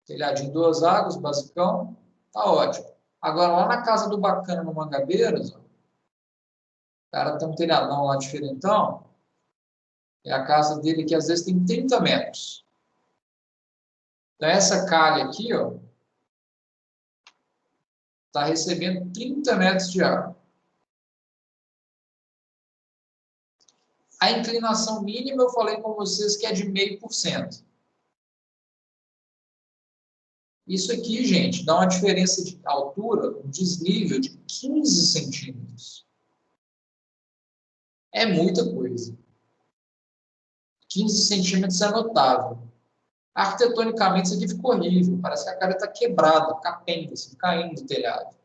S1: Telhadinho 2 águas, basicão, tá ótimo. Agora, lá na casa do bacana, no Mangabeiras, o cara tem um telhadão lá diferentão, é a casa dele que às vezes tem 30 metros. Então, essa calha aqui, ó, está recebendo 30 metros de água. A inclinação mínima, eu falei com vocês que é de 0,5%. Isso aqui, gente, dá uma diferença de altura, um desnível de 15 centímetros. É muita coisa. 15 centímetros é notável. Arquitetonicamente, isso aqui ficou horrível. Parece que a cara está quebrada, capenga, assim, caindo do telhado.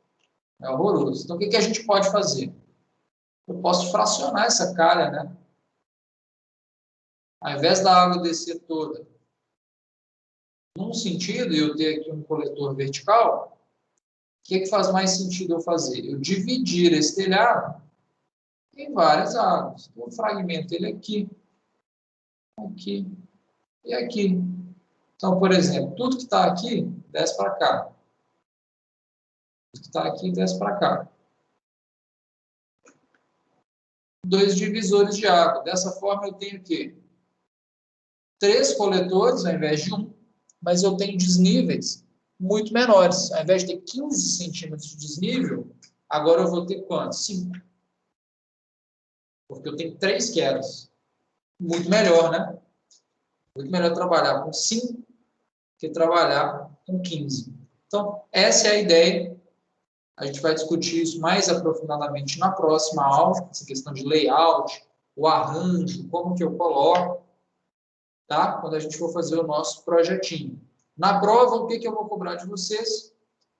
S1: É horroroso. Então, o que a gente pode fazer? Eu posso fracionar essa calha, né? Ao invés da água descer toda num sentido e eu ter aqui um coletor vertical, o que faz mais sentido eu fazer? Eu dividir esse telhado em várias águas. Eu fragmento ele aqui, aqui e aqui. Então, por exemplo, tudo que está aqui, desce para cá. Tudo que está aqui, desce para cá. 2 divisores de água. Dessa forma, eu tenho o quê? 3 coletores, ao invés de 1, mas eu tenho desníveis muito menores. Ao invés de ter 15 centímetros de desnível, agora eu vou ter quantos? 5. Porque eu tenho 3 quedas. muito melhor, né? Muito melhor trabalhar com 5 que trabalhar com 15. Então, essa é a ideia. A gente vai discutir isso mais aprofundadamente na próxima aula, essa questão de layout, o arranjo, como que eu coloco, tá? Quando a gente for fazer o nosso projetinho. Na prova, o que eu vou cobrar de vocês?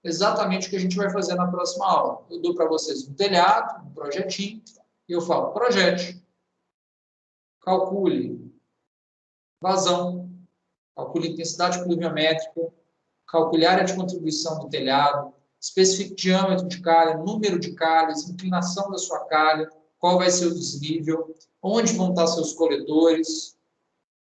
S1: Exatamente o que a gente vai fazer na próxima aula. Eu dou para vocês um telhado, um projetinho, e eu falo, projete, calcule vazão, calcule intensidade pluviométrica, calcule área de contribuição do telhado, especifique diâmetro de calha, número de calhas, inclinação da sua calha, qual vai ser o desnível, onde vão estar seus coletores,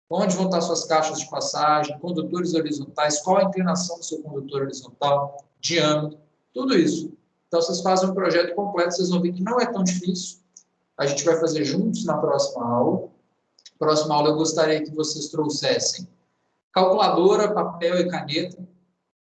S1: onde vão estar suas caixas de passagem, condutores horizontais, qual a inclinação do seu condutor horizontal, diâmetro, tudo isso. Então, vocês fazem um projeto completo, vocês vão ver que não é tão difícil. A gente vai fazer juntos na próxima aula. Na próxima aula, eu gostaria que vocês trouxessem calculadora, papel e caneta.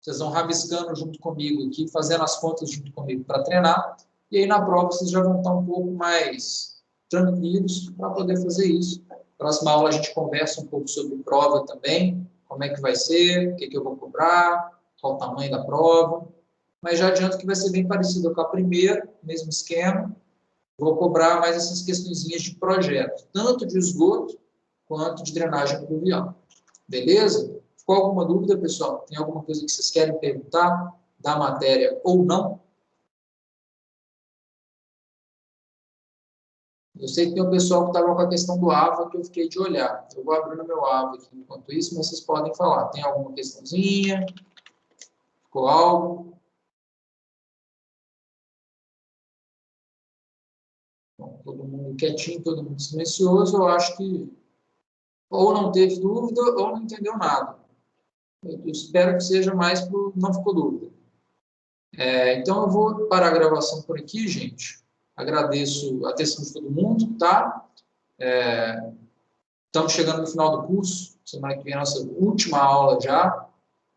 S1: Vocês vão rabiscando junto comigo aqui, fazendo as contas junto comigo para treinar. E aí, na prova, vocês já vão estar um pouco mais tranquilos para poder fazer isso. Na próxima aula, a gente conversa um pouco sobre prova também, como é que vai ser, o que eu vou cobrar, qual o tamanho da prova. Mas já adianto que vai ser bem parecido com a primeira, mesmo esquema. Vou cobrar mais essas questõezinhas de projeto, tanto de esgoto quanto de drenagem pluvial. Beleza? Ficou alguma dúvida, pessoal? Tem alguma coisa que vocês querem perguntar da matéria ou não? Eu sei que tem um pessoal que estava com a questão do AVA que eu fiquei de olhar. Eu vou abrir no meu AVA aqui enquanto isso, mas vocês podem falar. Tem alguma questãozinha? Ficou algo? Bom, todo mundo quietinho, todo mundo silencioso. Eu acho que ou não teve dúvida ou não entendeu nada. Eu espero que seja mais para não ficou dúvida. Então, eu vou parar a gravação por aqui, gente. Agradeço a atenção de todo mundo, tá? Estamos chegando no final do curso. Semana que vem é a nossa última aula já.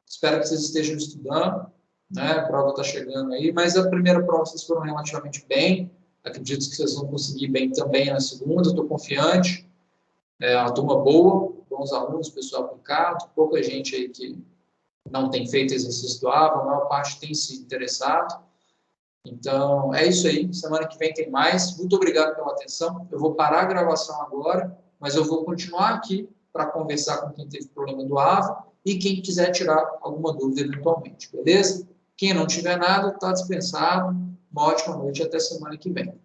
S1: Espero que vocês estejam estudando, né? A prova está chegando aí, mas a primeira prova vocês foram relativamente bem. Acredito que vocês vão conseguir bem também na segunda. Estou confiante. É uma turma boa, bons alunos, pessoal aplicado, pouca gente aí que não tem feito exercício do AVA, a maior parte tem se interessado. Então, é isso aí. Semana que vem tem mais. Muito obrigado pela atenção. Eu vou parar a gravação agora, mas eu vou continuar aqui para conversar com quem teve problema do AVA e quem quiser tirar alguma dúvida eventualmente, beleza? Quem não tiver nada, está dispensado. Uma ótima noite e até semana que vem.